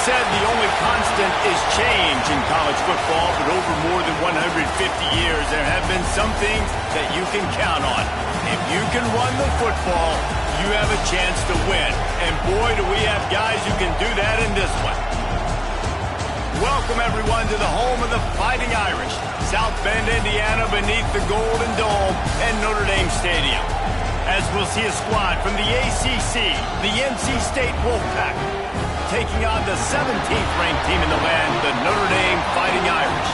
said the only constant is change in college football, but over more than 150 years, there have been some things that you can count on. If you can run the football, you have a chance to win. And boy, do we have guys who can do that in this one. Welcome, everyone, to the home of the Fighting Irish, South Bend, Indiana, beneath the Golden Dome and Notre Dame Stadium. As we'll see a squad from the ACC, the NC State Wolfpack, taking on the 17th-ranked team in the land, the Notre Dame Fighting Irish.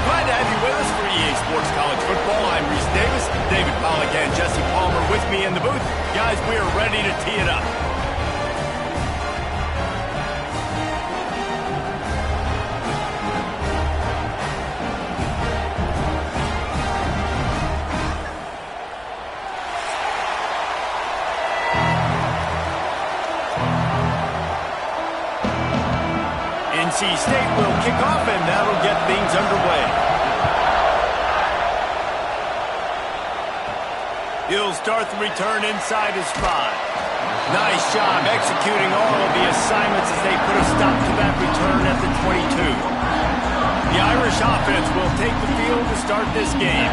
Glad to have you with us for EA Sports College Football. I'm Reese Davis, David Pollack, and Jesse Palmer with me in the booth. Guys, we are ready to tee it up. NC State will kick off, and that'll get things underway. He'll start the return inside his 5. Nice job executing all of the assignments as they put a stop to that return at the 22. The Irish offense will take the field to start this game.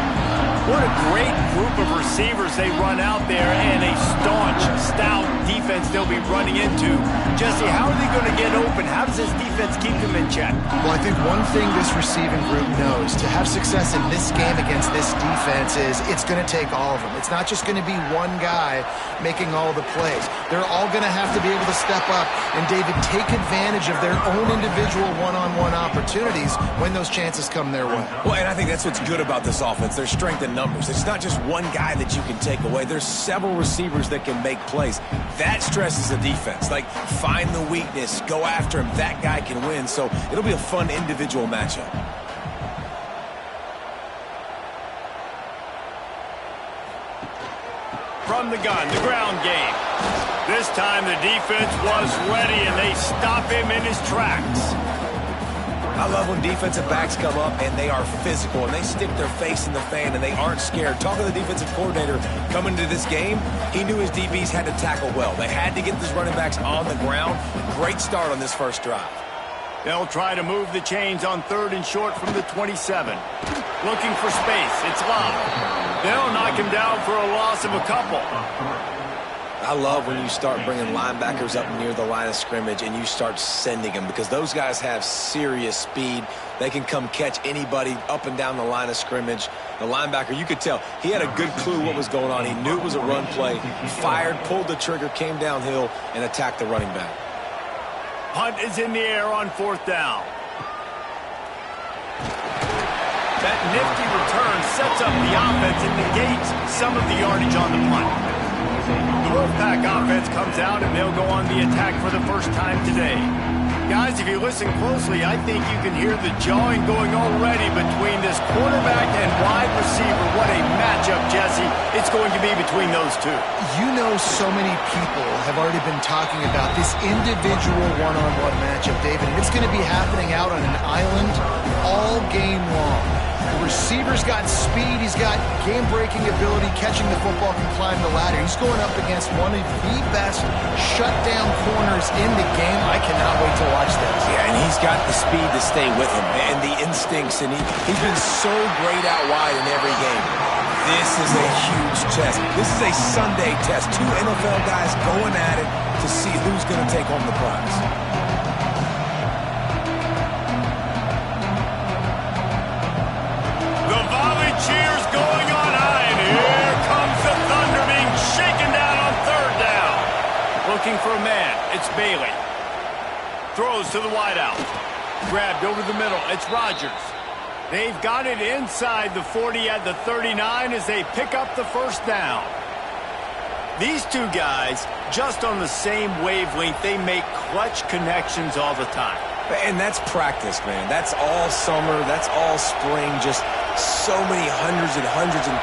What a great group of receivers they run out there, and a staunch, stout defense they'll be running into. Jesse, how are they going to get open? How does this defense keep them in check? Well, I think one thing this receiving group knows to have success in this game against this defense is it's going to take all of them. It's not just going to be one guy making all the plays. They're all going to have to be able to step up and, David, take advantage of their own individual one-on-one opportunities when those chances come their way. Well, and I think that's what's good about this offense. Their strength in numbers. It's not just one guy that you can take away. There's several receivers that can make plays. That stresses the defense. Like, find the weakness, go after him. That guy can win. So it'll be a fun individual matchup. From the gun, the ground game. This time the defense was ready, and they stop him in his tracks. I love when defensive backs come up and they are physical and they stick their face in the fan and they aren't scared. Talking to the defensive coordinator coming into this game, he knew his DBs had to tackle well. They had to get these running backs on the ground. Great start on this first drive. They'll try to move the chains on 3rd and short from the 27. Looking for space. It's locked. They'll knock him down for a loss of a couple. I love when you start bringing linebackers up near the line of scrimmage and you start sending them, because those guys have serious speed. They can come catch anybody up and down the line of scrimmage. The linebacker, you could tell, he had a good clue what was going on. He knew it was a run play. He fired, pulled the trigger, came downhill, and attacked the running back. Punt is in the air on 4th down. That nifty return sets up the offense and negates some of the yardage on the punt. The Wolfpack offense comes out, and they'll go on the attack for the first time today. Guys, if you listen closely, I think you can hear the jawing going already between this quarterback and wide receiver. What a matchup, Jesse, it's going to be between those two. You know, so many people have already been talking about this individual one-on-one matchup, David, and it's going to be happening out on an island all game long. The receiver's got speed, he's got game-breaking ability, catching the football, can climb the ladder. He's going up against one of the best shutdown corners in the game. I cannot wait to watch this. Yeah, and he's got the speed to stay with him and the instincts, and he's been so great out wide in every game. This is a huge test. This is a Sunday test. 2 NFL guys going at it to see who's going to take home the prize. Cheers going on high, and here comes the thunder being shaken down on 3rd down. Looking for a man, it's Bailey. Throws to the wideout. Grabbed over the middle, it's Rodgers. They've got it inside the 40 at the 39 as they pick up the 1st down. These two guys, just on the same wavelength, they make clutch connections all the time. And that's practice, man. That's all summer. That's all spring. Just so many hundreds and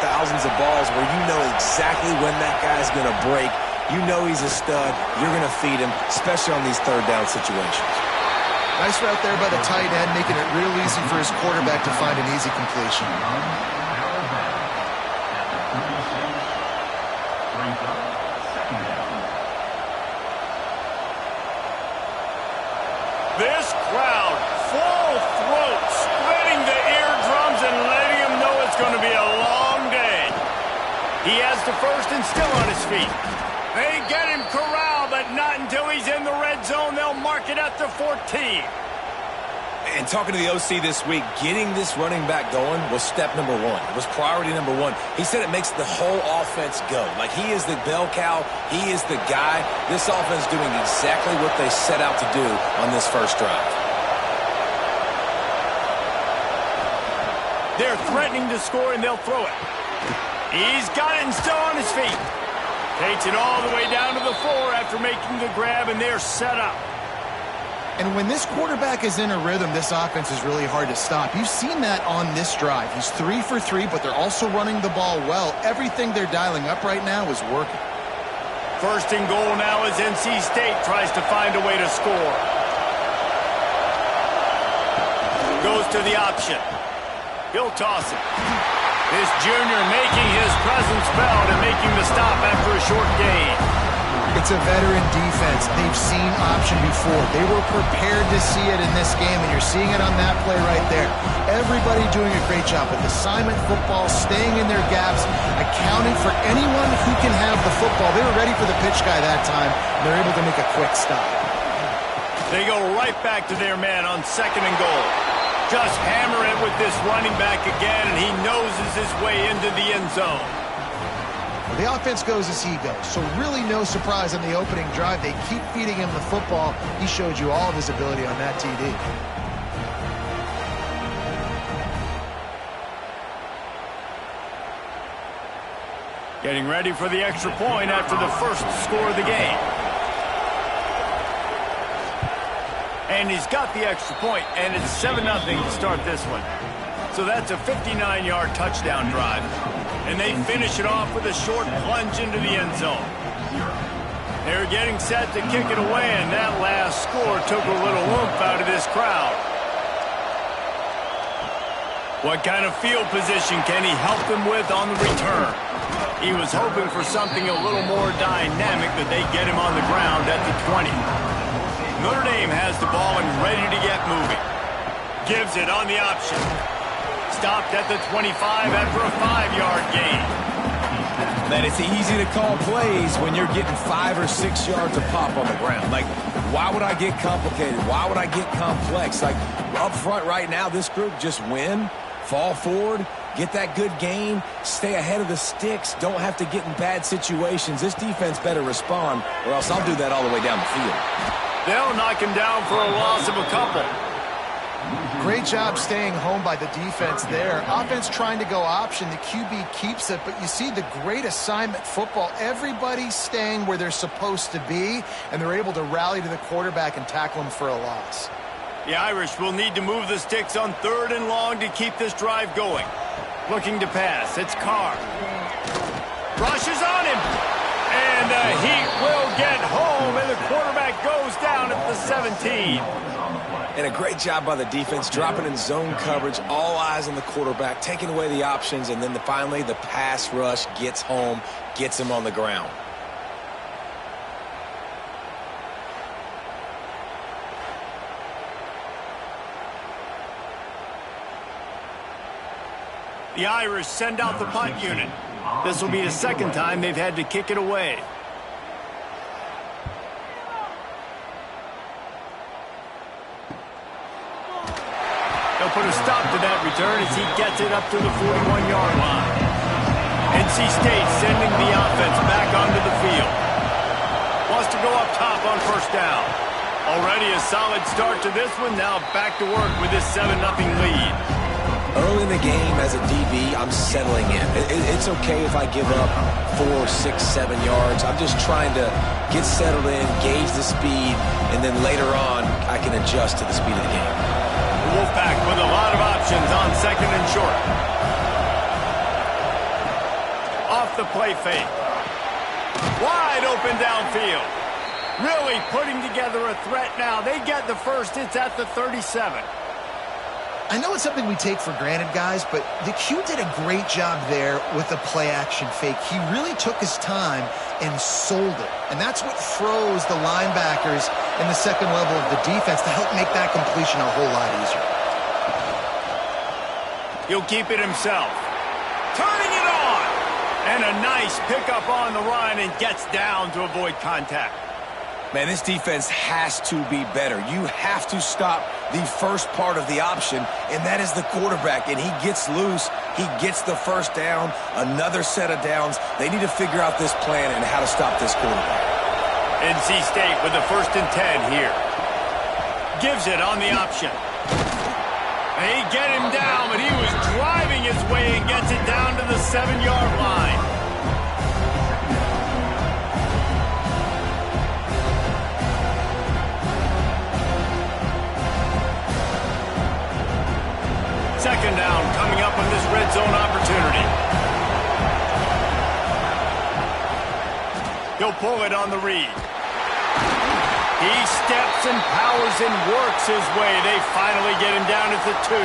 thousands of balls where you know exactly when that guy's going to break. You know he's a stud. You're going to feed him, especially on these 3rd down situations. Nice route there by the tight end, making it real easy for his quarterback to find an easy completion. This crowd, full throat, splitting the eardrums and letting him know it's going to be a long day. He has the first and still on his feet. They get him corralled, but not until he's in the red zone. They'll mark it at the 14. And talking to the OC this week, getting this running back going was step number one. It was priority number one. He said it makes the whole offense go. Like, he is the bell cow. He is the guy. This offense is doing exactly what they set out to do on this first drive. They're threatening to score, and they'll throw it. He's got it and still on his feet. Takes it all the way down to the floor after making the grab, and they're set up. And when this quarterback is in a rhythm, this offense is really hard to stop. You've seen that on this drive. He's 3 for 3, but they're also running the ball well. Everything they're dialing up right now is working. First and goal now as NC State tries to find a way to score. Goes to the option. He'll toss it. This junior making his presence felt and making the stop after a short gain. It's a veteran defense. They've seen option before. They were prepared to see it in this game, and you're seeing it on that play right there. Everybody doing a great job with assignment football, staying in their gaps, accounting for anyone who can have the football. They were ready for the pitch guy that time, and they're able to make a quick stop. They go right back to their man on second and goal. Just hammer it with this running back again, and he noses his way into the end zone. The offense goes as he goes, so really no surprise on the opening drive. They keep feeding him the football. He showed you all of his ability on that TD. Getting ready for the extra point after the first score of the game. And he's got the extra point, and it's 7-0 to start this one. So that's a 59-yard touchdown drive. And they finish it off with a short plunge into the end zone. They're getting set to kick it away, and that last score took a little oomph out of this crowd. What kind of field position can he help them with on the return? He was hoping for something a little more dynamic, that they get him on the ground at the 20. Notre Dame has the ball and ready to get moving. Gives it on the option. Stopped at the 25 after a 5-yard gain. Man, it's easy to call plays when you're getting 5 or 6 yards of pop on the ground. Like, why would I get complicated? Why would I get complex? Like, up front right now, this group just win, fall forward, get that good gain, stay ahead of the sticks, don't have to get in bad situations. This defense better respond, or else I'll do that all the way down the field. They'll knock him down for a loss of a couple. Great job staying home by the defense there. Offense trying to go option. The QB keeps it, but you see the great assignment football. Everybody's staying where they're supposed to be, and they're able to rally to the quarterback and tackle him for a loss. The Irish will need to move the sticks on 3rd and long to keep this drive going. Looking to pass. It's Carr. Rushes on him. And the heat will get home, and the quarterback goes down at the 17. And a great job by the defense, dropping in zone coverage, all eyes on the quarterback, taking away the options, and then finally the pass rush gets home, gets him on the ground. The Irish send out the punt unit. This will be the second time they've had to kick it away. They'll put a stop to that return as he gets it up to the 41-yard line. NC State sending the offense back onto the field. Wants to go up top on first down. Already a solid start to this one. Now back to work with this 7-0 lead. Early in the game, as a DB, I'm settling in. It's okay if I give up 4, 6, 7 yards. I'm just trying to get settled in, gauge the speed, and then later on, I can adjust to the speed of the game. Wolfpack with a lot of options on second and short. Off the play fake. Wide open downfield. Really putting together a threat now. They get the first. It's at the 37. I know it's something we take for granted, guys, but the Q did a great job there with the play-action fake. He really took his time and sold it. And that's what froze the linebackers in the second level of the defense to help make that completion a whole lot easier. He'll keep it himself. Turning it on! And a nice pickup on the run and gets down to avoid contact. Man, this defense has to be better. You have to stop the first part of the option, and that is the quarterback. And he gets loose. He gets the first down, another set of downs. They need to figure out this plan and how to stop this quarterback. NC State with the 1st and 10 here. Gives it on the option. They get him down, but he was driving his way and gets it down to the 7-yard line. Second down coming up on this red zone opportunity. He'll pull it on the read. He steps and powers and works his way. They finally get him down at the 2.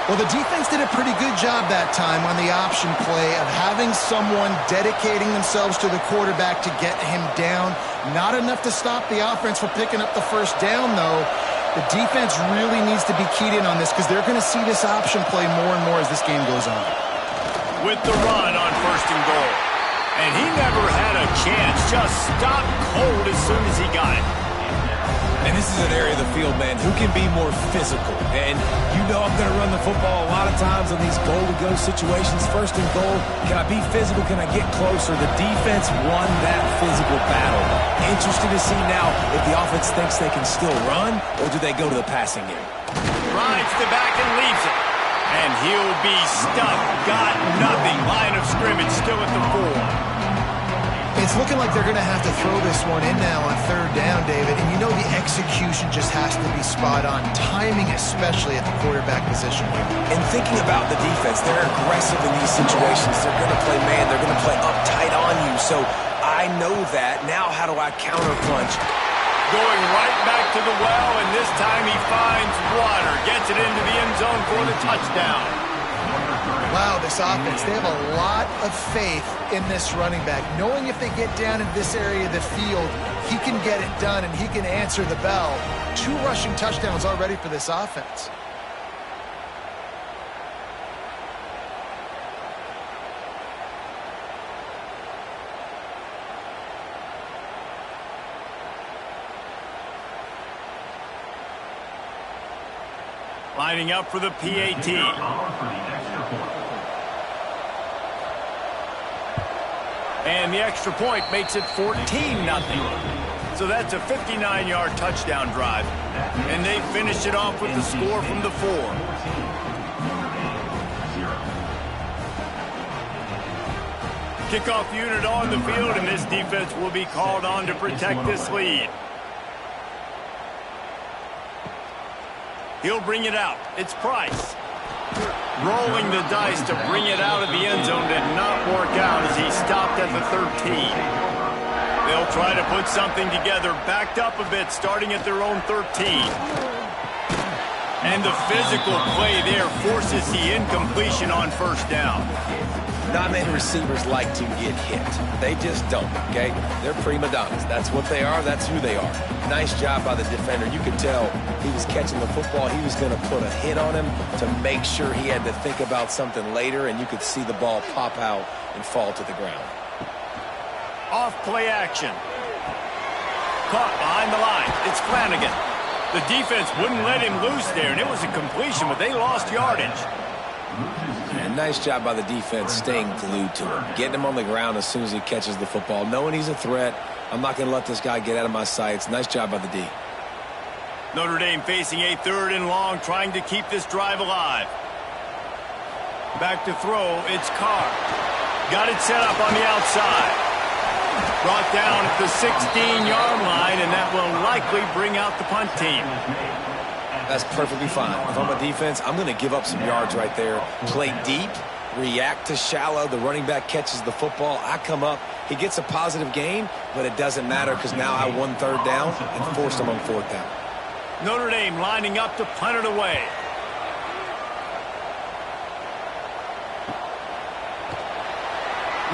Well, the defense did a pretty good job that time on the option play of having someone dedicating themselves to the quarterback to get him down. Not enough to stop the offense from picking up the first down, though. The defense really needs to be keyed in on this because they're going to see this option play more and more as this game goes on. With the run on 1st and goal. And he never had a chance. Just stopped cold as soon as he got it. And this is an area of the field, man, who can be more physical. And you know I'm going to run the football a lot of times in these goal-to-go situations. 1st and goal, can I be physical? Can I get closer? The defense won that physical battle. Interesting to see now if the offense thinks they can still run, or do they go to the passing game? Rides the back and leaves it. And he'll be stuffed. Got nothing. Line of scrimmage still at the 4. It's looking like they're going to have to throw this one in now on 3rd down, David. And you know the execution just has to be spot on. Timing especially at the quarterback position. And thinking about the defense, they're aggressive in these situations. They're going to play man. They're going to play up tight on you. So I know that. Now how do I counterpunch? Going right back to the well, and this time he finds water. Gets it into the end zone for the touchdown. Wow, this offense, they have a lot of faith in this running back. Knowing if they get down in this area of the field, he can get it done and he can answer the bell. 2 rushing touchdowns already for this offense. Lining up for the PAT. And the extra point makes it 14-0. So that's a 59-yard touchdown drive. And they finish it off with the score from the 4. Kickoff unit on the field, and this defense will be called on to protect this lead. He'll bring it out. It's Price. Rolling the dice to bring it out of the end zone did not work out as he stopped at the 13. They'll try to put something together, backed up a bit, starting at their own 13. And the physical play there forces the incompletion on 1st down. Not many receivers like to get hit. They just don't, okay? They're prima donnas. That's what they are. That's who they are. Nice job by the defender. You could tell he was catching the football. He was going to put a hit on him to make sure he had to think about something later, and you could see the ball pop out and fall to the ground. Off play action. Caught behind the line. It's Flanagan. The defense wouldn't let him loose there, and it was a completion, but they lost yardage. And nice job by the defense staying glued to him, getting him on the ground as soon as he catches the football, knowing he's a threat. I'm not going to let this guy get out of my sights. Nice job by the D. Notre Dame facing a 3rd and long, trying to keep this drive alive. Back to throw, it's Carr. Got it set up on the outside. Brought down at the 16-yard line, and that will likely bring out the punt team. That's perfectly fine. If I'm a defense, I'm going to give up some yards right there. Play deep, react to shallow. The running back catches the football. I come up. He gets a positive gain, but it doesn't matter because now I won 3rd down and forced him on 4th down. Notre Dame lining up to punt it away.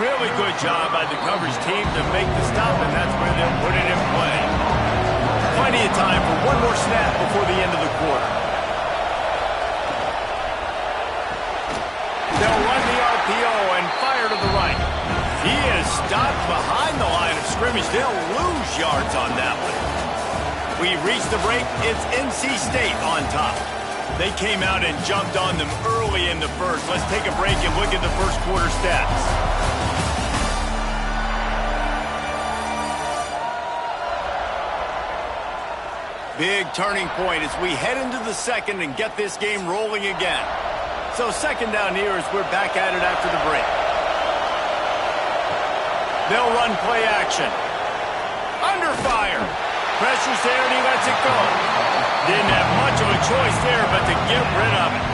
Really good job by the coverage team to make the stop, and that's where they'll put it in play. Plenty of time for one more snap before the end of the quarter. They'll run the RPO and fire to the right. He is stopped behind the line of scrimmage. They'll lose yards on that one. We reached the break. It's NC State on top. They came out and jumped on them early in the first. Let's take a break and look at the first quarter stats. Big turning point as we head into the second and get this game rolling again. So second down here as we're back at it after the break. They'll run play action. Under fire. Pressure's there and he lets it go. Didn't have much of a choice there but to get rid of it.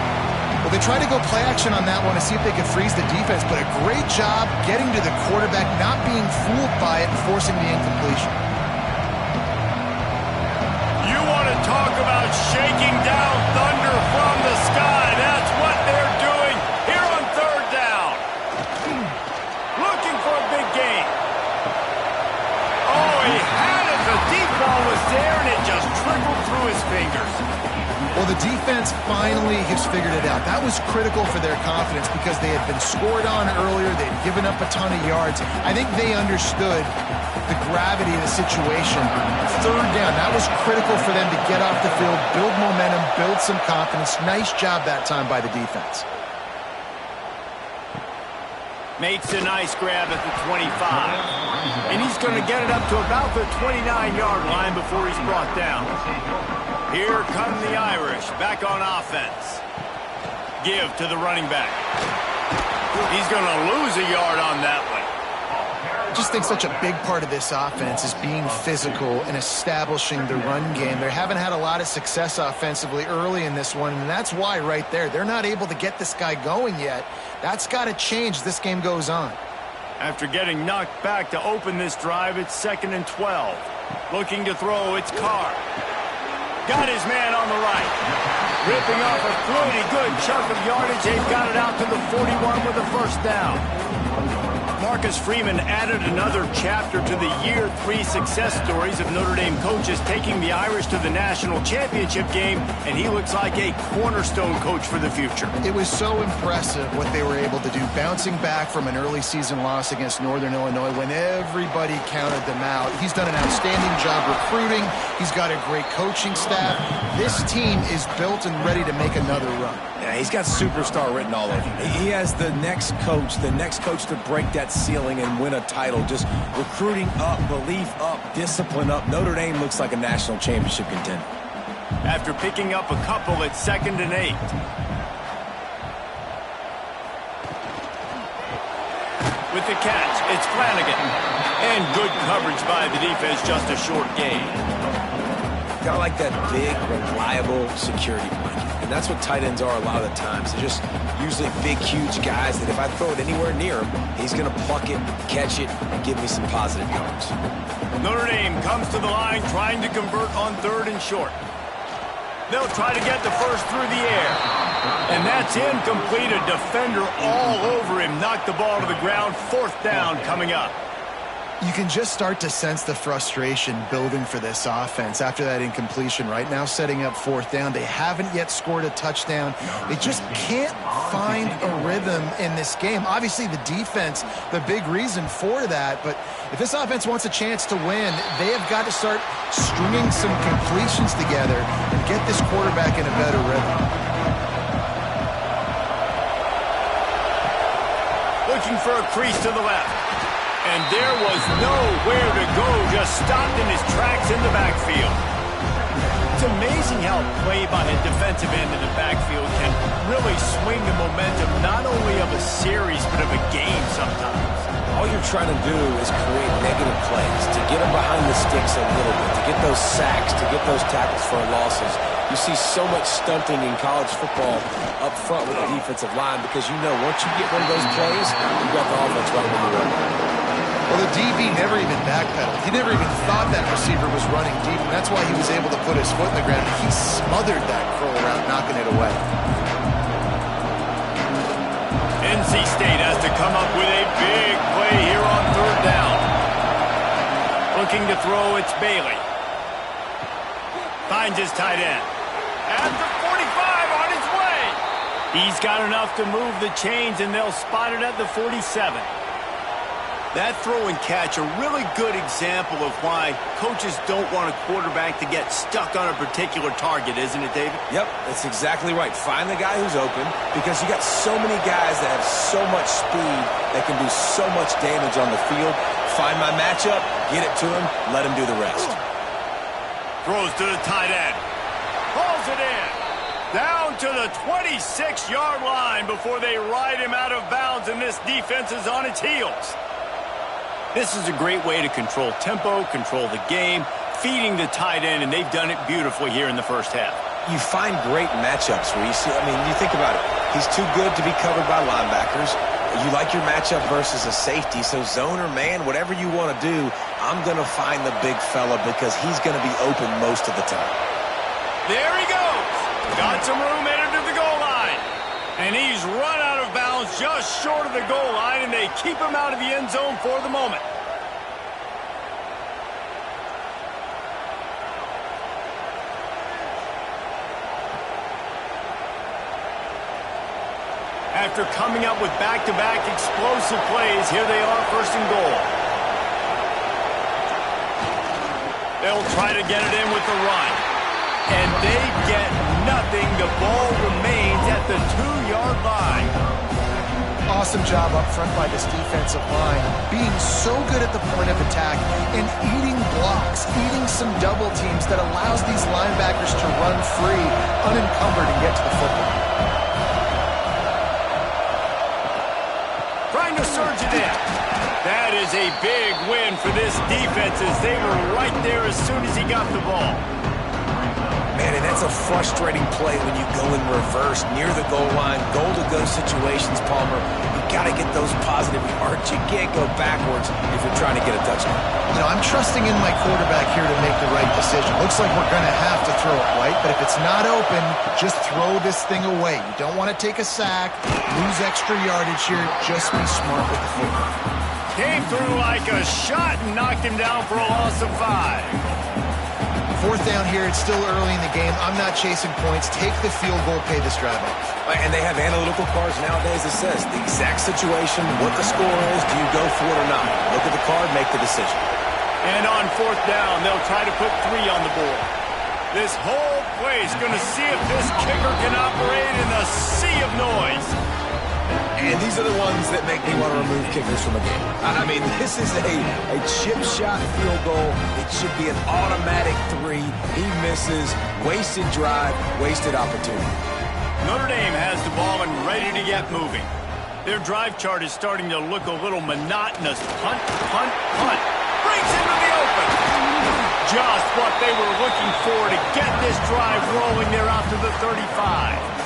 Well, they tried to go play action on that one to see if they could freeze the defense, but a great job getting to the quarterback, not being fooled by it and forcing the incompletion. Talk about shaking down thunder from the sky. That's what they're doing here on third down. Looking for a big gain. Oh, he had it. The deep ball was there, and it just trickled through his fingers. Well, the defense finally has figured it out. That was critical for their confidence because they had been scored on earlier. They had given up a ton of yards. I think they understood the gravity of the situation. Third down, that was critical for them to get off the field, build momentum, build some confidence. Nice job that time by the defense. Makes a nice grab at the 25. And he's going to get it up to about the 29-yard line before he's brought down. Here come the Irish back on offense. Give to the running back. He's going to lose a yard on that one. I just think such a big part of this offense is being physical and establishing the run game. They haven't had a lot of success offensively early in this one, and that's why right there. They're not able to get this guy going yet. That's got to change as this game goes on. After getting knocked back to open this drive, it's 2nd and 12. Looking to throw, it's Carr. Got his man on the right. Ripping off a pretty good chunk of yardage. They've got it out to the 41 with a first down. Marcus Freeman added another chapter to the year 3 success stories of Notre Dame coaches taking the Irish to the national championship game, and he looks like a cornerstone coach for the future. It was so impressive what they were able to do, bouncing back from an early season loss against Northern Illinois when everybody counted them out. He's done an outstanding job recruiting. He's got a great coaching staff. This team is built and ready to make another run. Yeah, he's got superstar written all over him. He has the next coach to break that ceiling and win a title. Just recruiting up, belief up, discipline up. Notre Dame looks like a national championship contender. After picking up a couple at 2nd and 8. With the catch, it's Flanagan. And good coverage by the defense, just a short gain. Got like that big, reliable security blanket. And that's what tight ends are a lot of the times. They're just usually big, huge guys that if I throw it anywhere near him, he's going to pluck it, catch it, and give me some positive yards. Notre Dame comes to the line trying to convert on 3rd and short. They'll try to get the first through the air. And that's incomplete. A defender all over him. Knocked the ball to the ground. 4th down coming up. You can just start to sense the frustration building for this offense after that incompletion. Right now, setting up 4th down. They haven't yet scored a touchdown. They just can't find a rhythm in this game. Obviously, the defense, the big reason for that. But if this offense wants a chance to win, they have got to start stringing some completions together and get this quarterback in a better rhythm. Looking for a crease to the left. And there was nowhere to go, just stopped in his tracks in the backfield. It's amazing how play by a defensive end in the backfield can really swing the momentum not only of a series, but of a game sometimes. All you're trying to do is create negative plays, to get them behind the sticks a little bit, to get those sacks, to get those tackles for losses. You see so much stunting in college football up front with the defensive line because you know once you get one of those plays, you've got the offense right when you're running. Well, the DB never even backpedaled. He never even thought that receiver was running deep, and that's why he was able to put his foot in the ground. He smothered that curl around, knocking it away. NC State has to come up with a big play here on third down. Looking to throw, it's Bailey. Finds his tight end. At the 45 on his way. He's got enough to move the chains, and they'll spot it at the 47. That throw and catch, a really good example of why coaches don't want a quarterback to get stuck on a particular target, isn't it, David? Yep, that's exactly right. Find the guy who's open, because you got so many guys that have so much speed that can do so much damage on the field. Find my matchup, get it to him, let him do the rest. Throws to the tight end. Pulls it in. Down to the 26-yard line before they ride him out of bounds, and this defense is on its heels. This is a great way to control tempo, control the game, feeding the tight end, and they've done it beautifully here in the first half. You find great matchups where you see, I mean, you think about it. He's too good to be covered by linebackers. You like your matchup versus a safety, so zone or man, whatever you want to do, I'm going to find the big fella because he's going to be open most of the time. There he goes. Got some room headed to the goal line. And he's run out of bounds just short of the goal line, and they keep him out of the end zone for the moment. After coming up with back-to-back explosive plays, here they are, first and goal. They'll try to get it in with the run. And they get nothing. The ball remains at the 2-yard line. Awesome job up front by this defensive line, being so good at the point of attack and eating blocks, eating some double teams that allows these linebackers to run free, unencumbered, and get to the football. Trying to surge it in. That is a big win for this defense as they were right there as soon as he got the ball. Man, and that's a frustrating play when you go in reverse near the goal line, goal-to-go situations, Palmer. You got to get those positive yards. You can't go backwards if you're trying to get a touchdown. You know, I'm trusting in my quarterback here to make the right decision. Looks like we're going to have to throw it, right? But if it's not open, just throw this thing away. You don't want to take a sack, lose extra yardage here. Just be smart with the football. Came through like a shot and knocked him down for a loss of 5. Fourth down here, it's still early in the game. I'm not chasing points. Take the field goal, pay this drive off. And they have analytical cards nowadays that says the exact situation, what the score is, do you go for it or not? Look at the card, make the decision. And on fourth down, they'll try to put 3 on the board. This whole place going to see if this kicker can operate in the sea of noise. And these are the ones that make me want to remove kickers from a game. I mean, this is a chip shot field goal. It should be an automatic 3. He misses. Wasted drive, wasted opportunity. Notre Dame has the ball and ready to get moving. Their drive chart is starting to look a little monotonous. Punt, punt, punt. Breaks into the open. Just what they were looking for to get this drive rolling. They're out to the 35.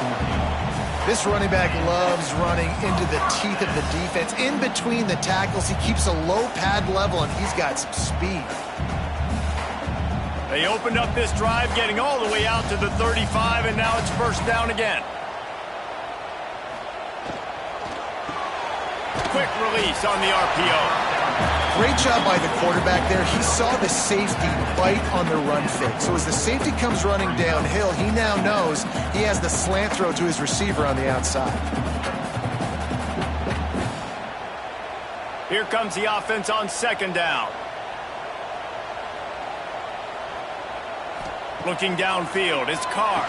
This running back loves running into the teeth of the defense. In between the tackles, he keeps a low pad level, and he's got some speed. They opened up this drive, getting all the way out to the 35, and now it's first down again. Quick release on the RPO. Great job by the quarterback there. He saw the safety bite on the run fake. So as the safety comes running downhill, he now knows he has the slant throw to his receiver on the outside. Here comes the offense on second down. Looking downfield, it's Carr.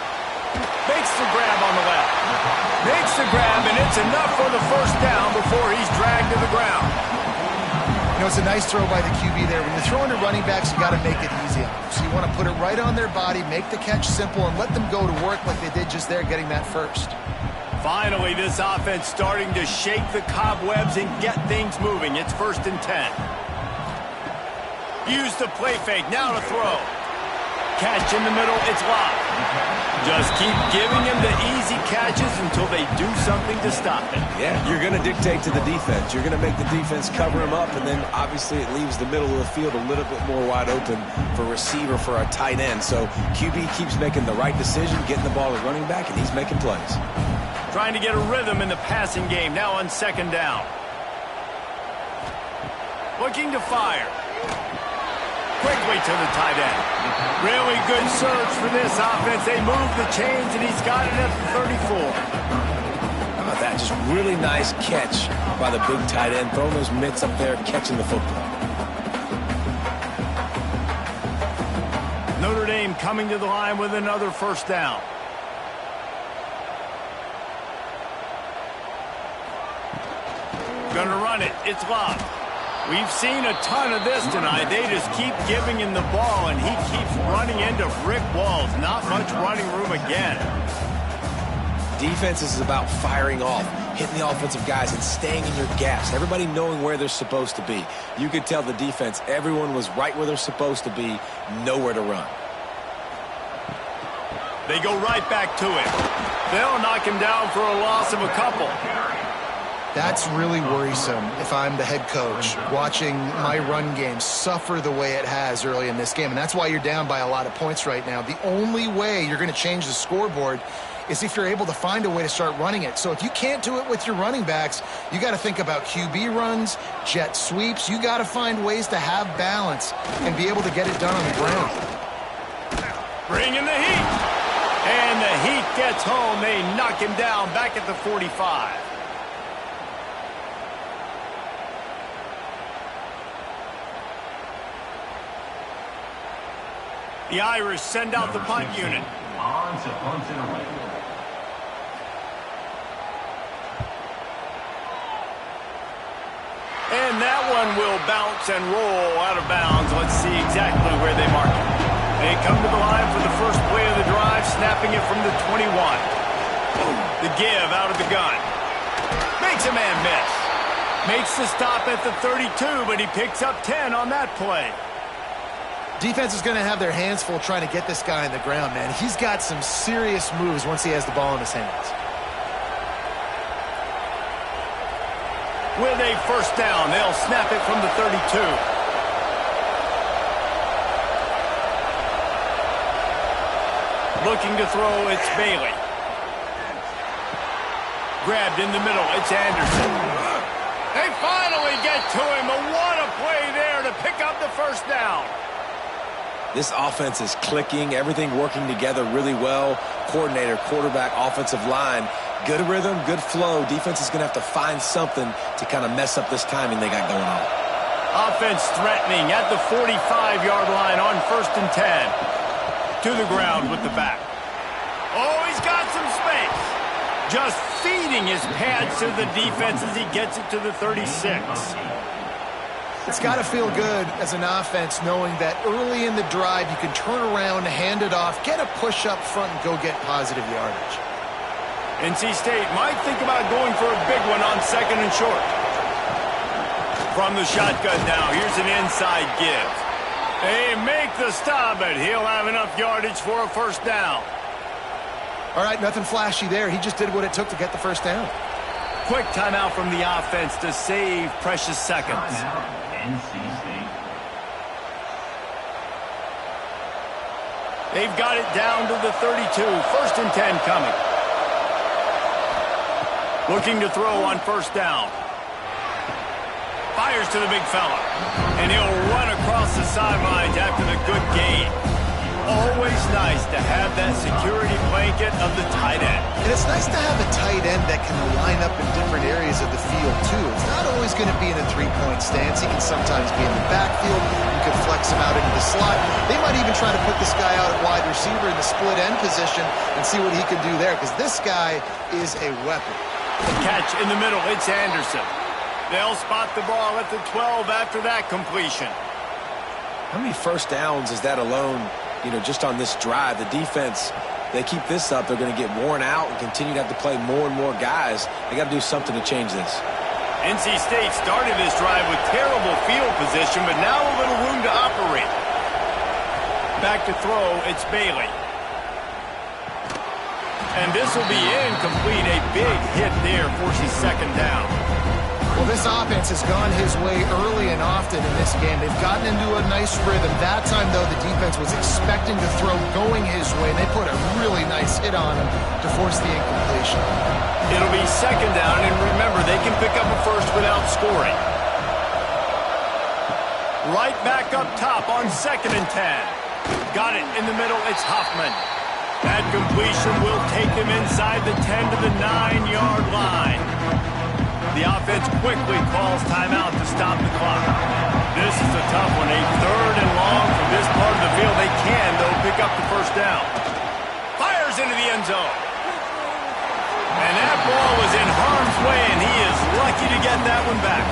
Makes the grab on the left. Makes the grab, and it's enough for the first down before he's dragged to the ground. You know, it's a nice throw by the QB there. When you're throwing to running backs, you got to make it easy on them. So you want to put it right on their body, make the catch simple, and let them go to work like they did just there, getting that first. Finally, this offense starting to shake the cobwebs and get things moving. It's 1st and 10. Use the play fake, now to throw. Catch in the middle, it's locked. Just keep giving him the easy catches until they do something to stop it. Yeah, you're going to dictate to the defense. You're going to make the defense cover him up, and then obviously it leaves the middle of the field a little bit more wide open for receiver, for a tight end. So QB keeps making the right decision, getting the ball to running back, and he's making plays. Trying to get a rhythm in the passing game now on second down. Looking to fire. Quickly to the tight end. Really good surge for this offense. They move the chains, and he's got it at the 34. How about that? Just really nice catch by the big tight end. Throwing those mitts up there, catching the football. Notre Dame coming to the line with another first down. Gonna run it. It's locked. We've seen a ton of this tonight. They just keep giving him the ball, and he keeps running into brick walls. Not much running room again. Defense is about firing off, hitting the offensive guys, and staying in your gaps. Everybody knowing where they're supposed to be. You could tell the defense, everyone was right where they're supposed to be, nowhere to run. They go right back to it. They'll knock him down for a loss of a couple. That's really worrisome if I'm the head coach, watching my run game suffer the way it has early in this game. And that's why you're down by a lot of points right now. The only way you're going to change the scoreboard is if you're able to find a way to start running it. So if you can't do it with your running backs, you got to think about QB runs, jet sweeps. You got to find ways to have balance and be able to get it done on the ground. Bring in the heat. And the heat gets home. They knock him down back at the 45. The Irish send out the punt unit. On to punt it away. And that one will bounce and roll out of bounds. Let's see exactly where they mark it. They come to the line for the first play of the drive, snapping it from the 21. The give out of the gun. Makes a man miss. Makes the stop at the 32, but he picks up 10 on that play. Defense is going to have their hands full trying to get this guy on the ground, man. He's got some serious moves once he has the ball in his hands. With a first down, they'll snap it from the 32. Looking to throw, it's Bailey. Grabbed in the middle, it's Anderson. They finally get to him, but what a play there to pick up the first down. This offense is clicking, everything working together really well. Coordinator, quarterback, offensive line, good rhythm, good flow. Defense is going to have to find something to kind of mess up this timing they got going on. Offense threatening at the 45-yard line on 1st and 10. To the ground with the back. Oh, he's got some space. Just feeding his pads to the defense as he gets it to the 36. It's got to feel good as an offense knowing that early in the drive you can turn around, hand it off, get a push up front, and go get positive yardage. NC State might think about going for a big one on 2nd and short. From the shotgun now, here's an inside give. They make the stop, but he'll have enough yardage for a first down. All right, nothing flashy there. He just did what it took to get the first down. Quick timeout from the offense to save precious seconds. Timeout, NC State. They've got it down to the 32. 1st and 10 coming. Looking to throw on first down. Fires to the big fella. And he'll run across the sidelines after the good gain. Always nice to have that security blanket of the tight end. And it's nice to have a tight end that can line up in different areas of the field, too. It's not always going to be in a three-point stance. He can sometimes be in the backfield. You could flex him out into the slot. They might even try to put this guy out at wide receiver in the split end position and see what he can do there, because this guy is a weapon. The catch in the middle, it's Anderson. They'll spot the ball at the 12 after that completion. How many first downs is that alone, just on this drive? The defense, they keep this up, they're going to get worn out and continue to have to play more and more guys. They got to do something to change this. NC State started this drive with terrible field position, but now a little room to operate. Back to throw, it's Bailey. And this will be incomplete. A big hit there forces second down. Well, this offense has gone his way early and often in this game. They've gotten into a nice rhythm. That time, though, the defense was expecting to throw going his way, and they put a really nice hit on him to force the incompletion. It'll be second down, and remember, they can pick up a first without scoring. Right back up top on 2nd and 10. Got it in the middle. It's Hoffman. That completion will take him inside the 10 to the 9-yard line. The offense quickly calls timeout to stop the clock. This is a tough one. A 3rd and long from this part of the field. They can, though, pick up the first down. Fires into the end zone. And that ball was in harm's way, and he is lucky to get that one back.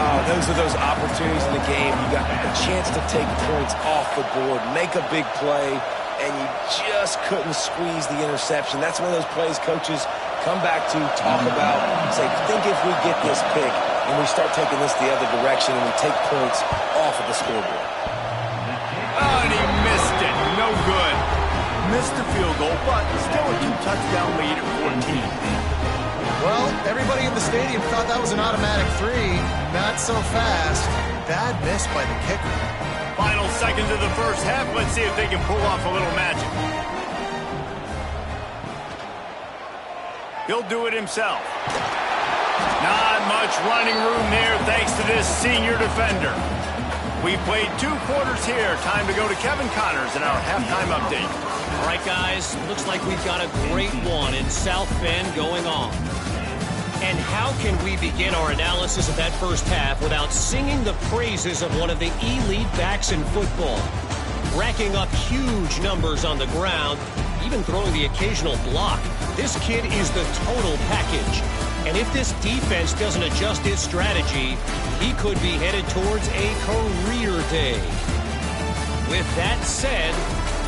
Oh, those are those opportunities in the game. You got a chance to take points off the board, make a big play, and you just couldn't squeeze the interception. That's one of those plays coaches come back to, talk about, say, think if we get this pick and we start taking this the other direction and we take points off of the scoreboard. Oh, and he missed it. No good. Missed the field goal, but still a 2-touchdown lead at 14. Well, everybody in the stadium thought that was an automatic 3. Not so fast. Bad miss by the kicker. Final seconds of the first half. Let's see if they can pull off a little magic. He'll do it himself. Not much running room there thanks to this senior defender. We played 2 quarters here. Time to go to Kevin Connors in our halftime update. All right, guys, looks like we've got a great one in South Bend going on. And how can we begin our analysis of that first half without singing the praises of one of the elite backs in football? Racking up huge numbers on the ground, even throwing the occasional block. This kid is the total package. And if this defense doesn't adjust its strategy, he could be headed towards a career day. With that said,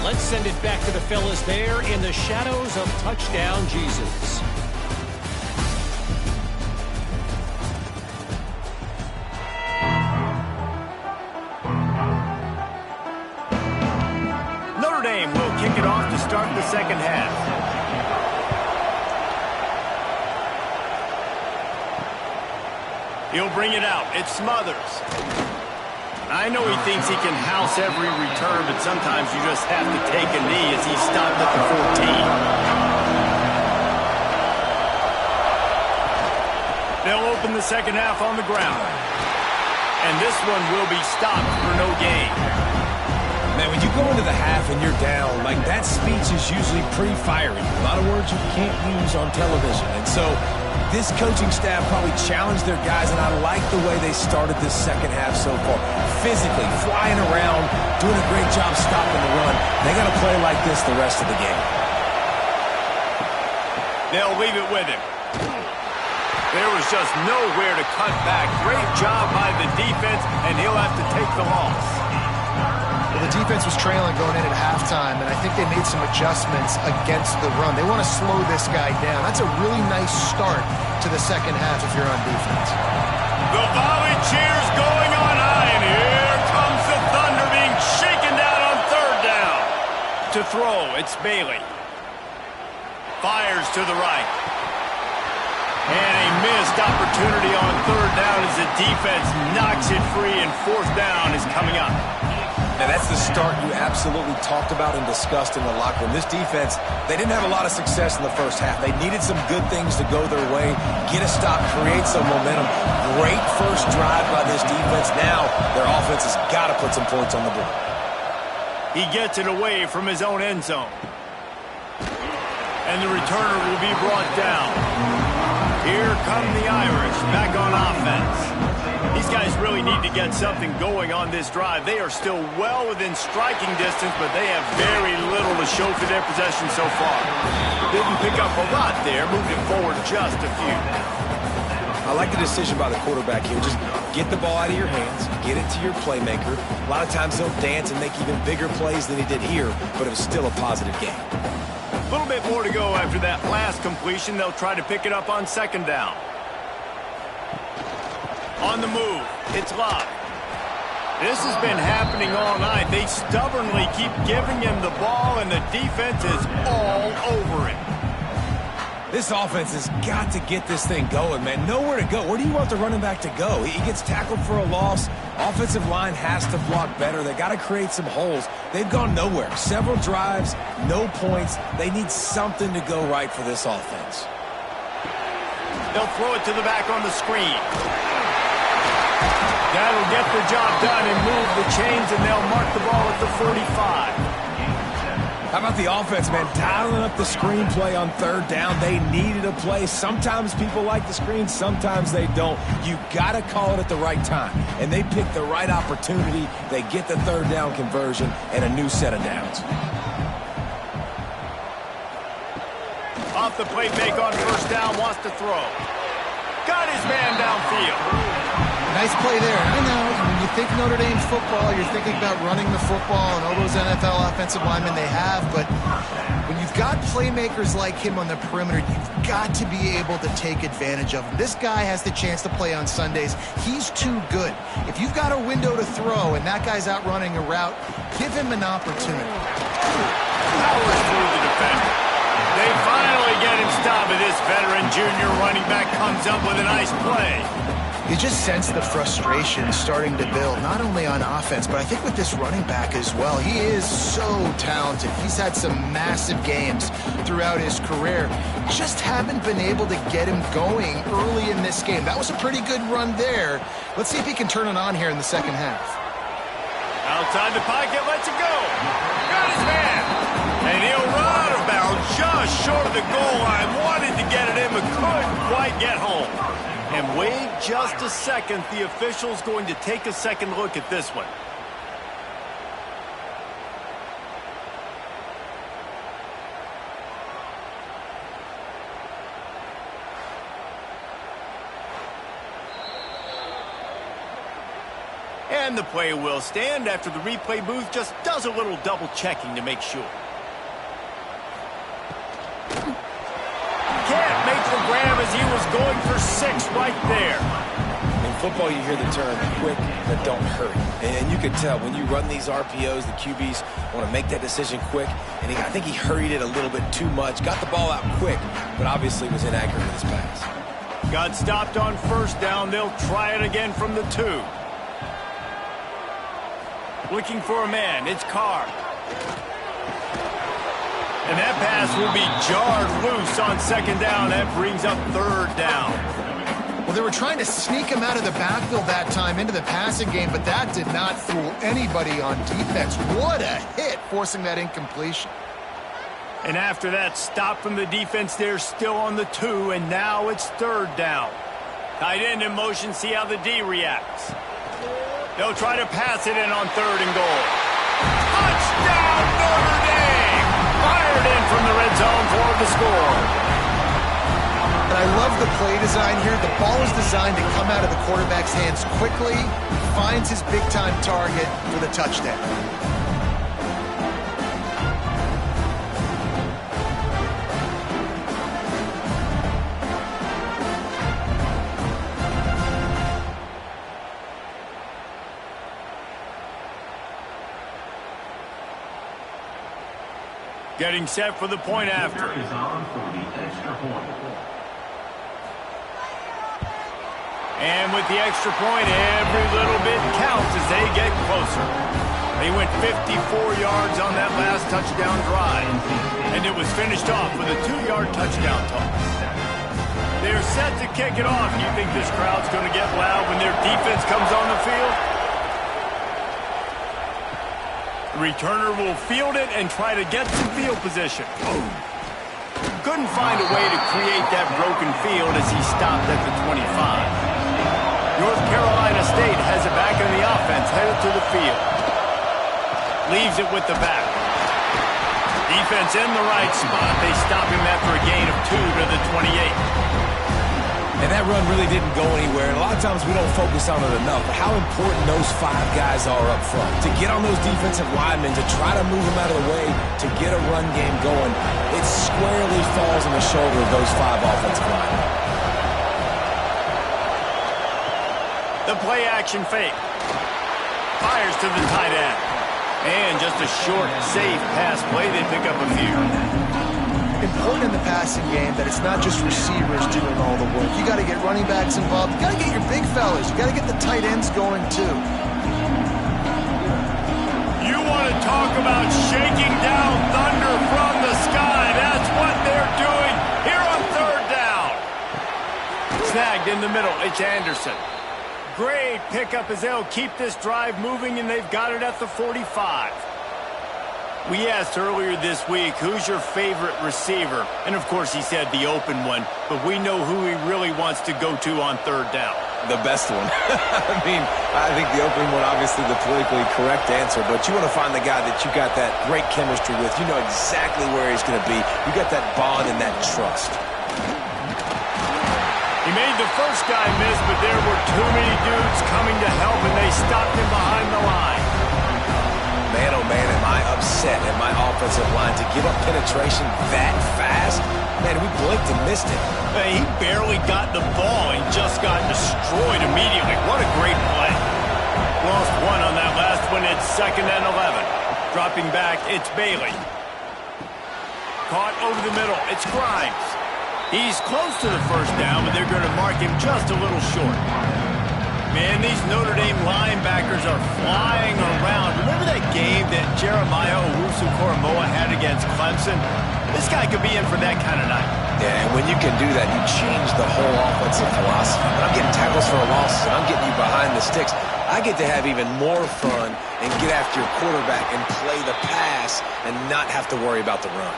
let's send it back to the fellas there in the shadows of Touchdown Jesus. Notre Dame will kick it off to start the second half. He'll bring it out. It's Smothers. I know he thinks he can house every return, but sometimes you just have to take a knee as he's stopped at the 14. They'll open the second half on the ground. And this one will be stopped for no gain. Man, when you go into the half and you're down, like that speech is usually pretty fiery. A lot of words you can't use on television. And so this coaching staff probably challenged their guys, and I like the way they started this second half so far. Physically, flying around, doing a great job stopping the run. They got to play like this the rest of the game. They'll leave it with him. There was just nowhere to cut back. Great job by the defense, and he'll have to take the loss. Well, the defense was trailing going in at halftime, and I think they made some adjustments against the run. They want to slow this guy down. That's a really nice start to the second half if you're on defense. The volley cheers going on high, and here comes the Thunder being shaken down on 3rd down. To throw, it's Bailey. Fires to the right. And a missed opportunity on 3rd down as the defense knocks it free, and 4th down is coming up. Now, that's the start you absolutely talked about and discussed in the locker room. This defense, they didn't have a lot of success in the first half. They needed some good things to go their way, get a stop, create some momentum. Great first drive by this defense. Now, their offense has got to put some points on the board. He gets it away from his own end zone. And the returner will be brought down. Here come the Irish back on offense. These guys really need to get something going on this drive. They are still well within striking distance, but they have very little to show for their possession so far. Didn't pick up a lot there, moved it forward just a few. I like the decision by the quarterback here. Just get the ball out of your hands, get it to your playmaker. A lot of times he'll dance and make even bigger plays than he did here, but it was still a positive game. A little bit more to go after that last completion. They'll try to pick it up on 2nd down. On the move, it's Love. This has been happening all night. They stubbornly keep giving him the ball, and the defense is all over it. This offense has got to get this thing going, man. Nowhere to go. Where do you want the running back to go? He gets tackled for a loss. Offensive line has to block better. They got to create some holes. They've gone nowhere. Several drives, no points. They need something to go right for this offense. They'll throw it to the back on the screen. That'll get the job done and move the chains, and they'll mark the ball at the 45. How about the offense, man? Dialing up the screenplay on third down. They needed a play. Sometimes people like the screen, sometimes they don't. You got to call it at the right time. And they pick the right opportunity. They get the third down conversion and a new set of downs. Off the play fake on first down, wants to throw. Got his man downfield. Nice play there. I know, when you think Notre Dame football, you're thinking about running the football and all those NFL offensive linemen they have, but when you've got playmakers like him on the perimeter, you've got to be able to take advantage of him. This guy has the chance to play on Sundays. He's too good. If you've got a window to throw and that guy's out running a route, give him an opportunity. Powers through the defender. They finally get him stopped, but this veteran junior running back comes up with a nice play. You just sense the frustration starting to build, not only on offense, but I think with this running back as well. He is so talented. He's had some massive games throughout his career. Just haven't been able to get him going early in this game. That was a pretty good run there. Let's see if he can turn it on here in the second half. Outside the pocket, lets it go. Got his man. And he'll run out of bounds just short of the goal line. Wanted to get it in, but couldn't quite get home. And wait just a second. The official's going to take a second look at this one. And the play will stand after the replay booth just does a little double checking to make sure. Can't make the grab as he was going for 6 right there. In football, you hear the term quick but don't hurry. And you can tell when you run these RPOs, the QBs want to make that decision quick. And I think he hurried it a little bit too much. Got the ball out quick, but obviously was inaccurate with his pass. Got stopped on first down. They'll try it again from the 2. Looking for a man. It's Carr. And that pass will be jarred loose on second down. That brings up third down. Well, they were trying to sneak him out of the backfield that time into the passing game, but that did not fool anybody on defense. What a hit, forcing that incompletion. And after that stop from the defense, they're still on the 2, and now it's third down. Tight end in motion, see how the D reacts. They'll try to pass it in on 3rd and goal. Touchdown, Notre Dame! Fired in from the red zone for the score. And I love the play design here. The ball is designed to come out of the quarterback's hands quickly. He finds his big-time target for the touchdown. Getting set for the point after. Is on for the extra point. And with the extra point, every little bit counts as they get closer. They went 54 yards on that last touchdown drive. And it was finished off with a 2-yard touchdown toss. They're set to kick it off. You think this crowd's going to get loud when their defense comes on the field? The returner will field it and try to get some field position. Couldn't find a way to create that broken field as he stopped at the 25. North Carolina State has it back in the offense, headed to the field. Leaves it with the back. Defense in the right spot. They stop him after a gain of 2 to the 28. And that run really didn't go anywhere. And a lot of times we don't focus on it enough, but how important those 5 guys are up front. To get on those defensive linemen, to try to move them out of the way, to get a run game going, it squarely falls on the shoulder of those 5 offensive linemen. The play action fake. Fires to the tight end. And just a short, safe pass play. They pick up a few. important in the passing game that it's not just receivers doing all the work. You got to get running backs involved. You got to get your big fellas. You got to get the tight ends going too. You want to talk about shaking down thunder from the sky. That's what they're doing here on third down. Snagged in the middle. It's Anderson. Great pickup as they'll keep this drive moving, and they've got it at the 45. We asked earlier this week, who's your favorite receiver? And, of course, he said the open one, but we know who he really wants to go to on third down. The best one. I think the open one, obviously the politically correct answer, but you want to find the guy that you got that great chemistry with. You know exactly where he's going to be. You got that bond and that trust. He made the first guy miss, but there were too many dudes coming to help, and they stopped him behind the line. Man, oh man, am I upset at my offensive line to give up penetration that fast? Man, we blinked and missed it. He barely got the ball and just got destroyed immediately. What a great play. Lost one on that last one. It's 2nd and 11. Dropping back, it's Bailey. Caught over the middle. It's Grimes. He's close to the first down, but they're going to mark him just a little short. Man, these Notre Dame linebackers are flying around. Remember that game that Jeremiah Owusu-Koramoah had against Clemson? This guy could be in for that kind of night. Yeah, and when you can do that, you change the whole offensive philosophy. When I'm getting tackles for losses and I'm getting you behind the sticks, I get to have even more fun and get after your quarterback and play the pass and not have to worry about the run.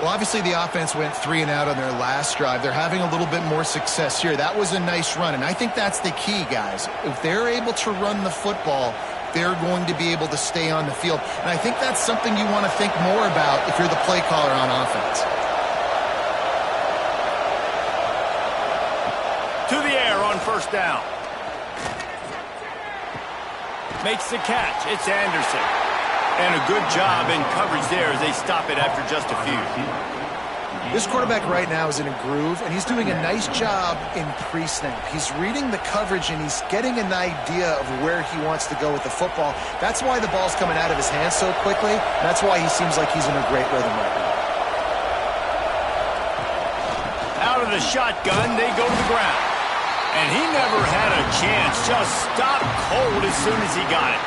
Well, obviously the offense went 3 and out on their last drive. They're having a little bit more success here. That was a nice run, and I think that's the key, guys. If they're able to run the football, they're going to be able to stay on the field. And I think that's something you want to think more about if you're the play caller on offense. To the air on first down. Makes the catch. It's Anderson. And a good job in coverage there as they stop it after just a few. This quarterback right now is in a groove, and he's doing a nice job in pre-snap. He's reading the coverage, and he's getting an idea of where he wants to go with the football. That's why the ball's coming out of his hands so quickly. That's why he seems like he's in a great rhythm right now. Out of the shotgun, they go to the ground. And he never had a chance. Just stopped cold as soon as he got it.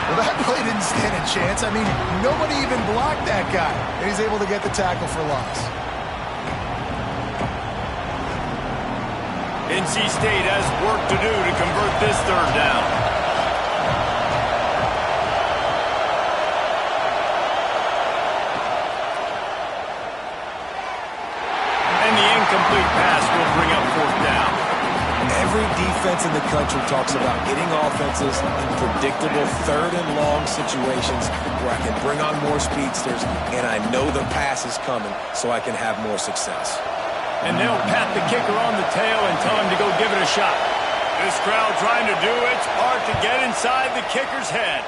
Well, that play didn't stand a chance. I mean, nobody even blocked that guy. And he's able to get the tackle for loss. NC State has work to do to convert this third down. And the incomplete pass will bring up fourth down. Every defense in the country talks about getting offenses in predictable third and long situations where I can bring on more speedsters and I know the pass is coming so I can have more success. And they'll pat the kicker on the tail and tell him to go give it a shot. This crowd trying to do its part to get inside the kicker's head.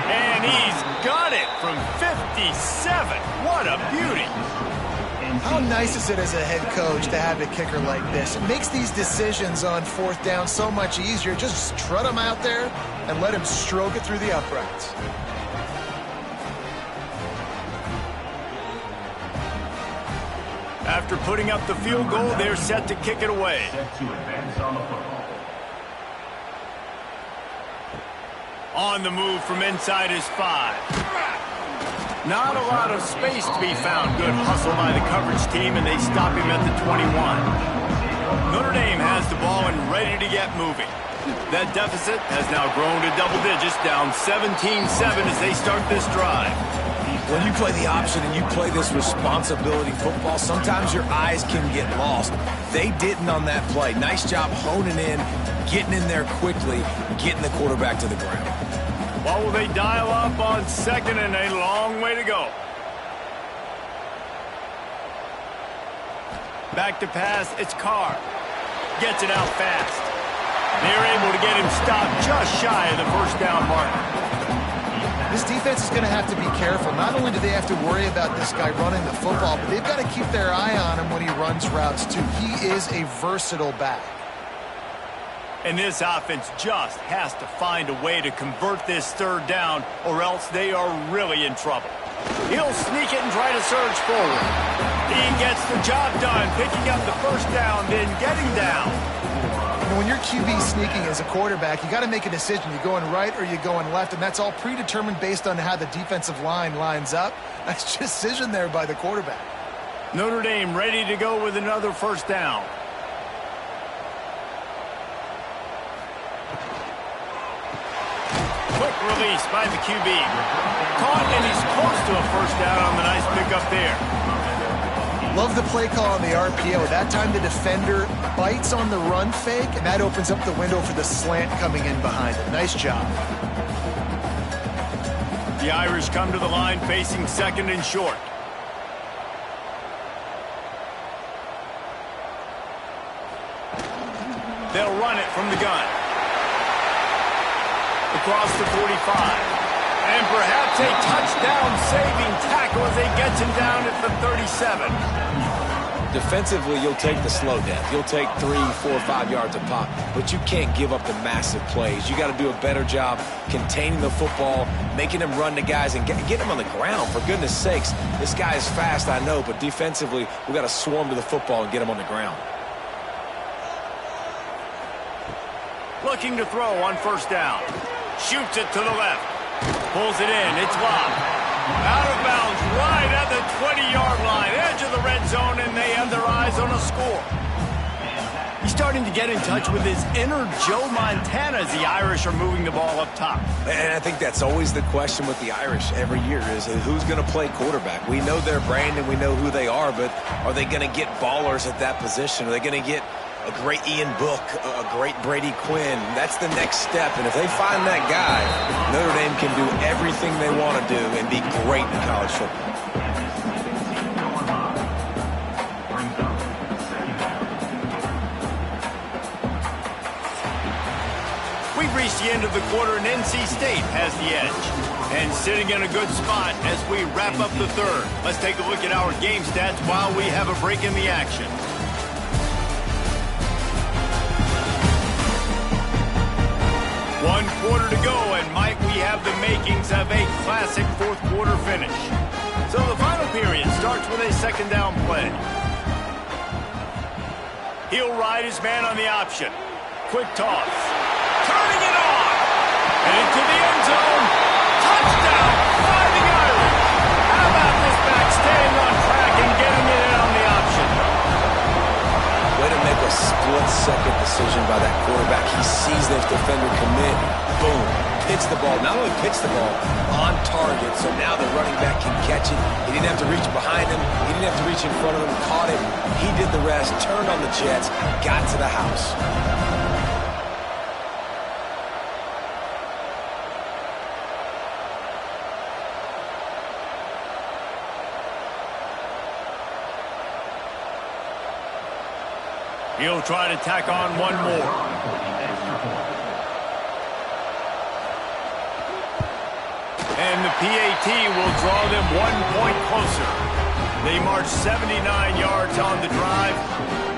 And he's got it from 57. What a beauty. How nice is it as a head coach to have a kicker like this? It makes these decisions on fourth down so much easier. Just trot him out there and let him stroke it through the uprights. After putting up the field goal, they're set to kick it away. Set to advance on the football. On the move from inside his 5. Not a lot of space to be found. Good hustle by the coverage team, and they stop him at the 21. Notre Dame has the ball and ready to get moving. That deficit has now grown to double digits, down 17-7 as they start this drive. When you play the option and you play this responsibility football, sometimes your eyes can get lost. They didn't on that play. Nice job honing in, getting in there quickly, getting the quarterback to the ground. What will they dial up on second and a long way to go? Back to pass, it's Carr. Gets it out fast. They're able to get him stopped just shy of the first down mark. This defense is going to have to be careful. Not only do they have to worry about this guy running the football, but they've got to keep their eye on him when he runs routes too. He is a versatile back. And this offense just has to find a way to convert this third down, or else they are really in trouble. He'll sneak it and try to surge forward. He gets the job done, picking up the first down, then getting down. When you're QB sneaking as a quarterback, you got to make a decision. You going right or you going left, and that's all predetermined based on how the defensive line lines up. Nice decision there by the quarterback. Notre Dame ready to go with another first down. Quick release by the QB. Caught, and he's close to a first down on the nice pickup there. Love the play call on the RPO. That time the defender bites on the run fake, and that opens up the window for the slant coming in behind it. Nice job. The Irish come to the line facing second and short. They'll run it from the gun. Across the 45. And perhaps a touchdown-saving tackle as they get him down at the 37. Defensively, you'll take the slow down. You'll take 3, 4, 5 yards a pop, but you can't give up the massive plays. You got to do a better job containing the football, making them run the guys, and get them on the ground. For goodness sakes, this guy is fast, I know, but defensively, we got to swarm to the football and get him on the ground. Looking to throw on first down. Shoots it to the left. Pulls it in. It's locked. Out of bounds right at the 20-yard line. Edge of the red zone, and they have their eyes on a score. He's starting to get in touch with his inner Joe Montana as the Irish are moving the ball up top. And I think that's always the question with the Irish every year is who's going to play quarterback. We know their brand and we know who they are, but are they going to get ballers at that position? Are they going to get a great Ian Book, a great Brady Quinn? That's the next step, and if they find that guy, Notre Dame can do everything they want to do and be great in college football. We've reached the end of the quarter, and NC State has the edge. And sitting in a good spot as we wrap up the third. Let's take a look at our game stats while we have a break in the action. 1 quarter to go, and might we have the makings of a classic fourth quarter finish. So the final period starts with a second down play. He'll ride his man on the option. Quick toss. Turning it on. And into the end zone. Touchdown, Fighting Irish. How about this back staying on track and getting it in on the option? Way to make a split-second decision by that quarterback. He sees this defender commit. Boom. Hits the ball. Not only hits the ball, on target. So now the running back can catch it. He didn't have to reach behind him. He didn't have to reach in front of him. Caught it. He did the rest. Turned on the Jets. Got to the house. He'll try to tack on one more. And the PAT will draw them 1 point closer. They marched 79 yards on the drive,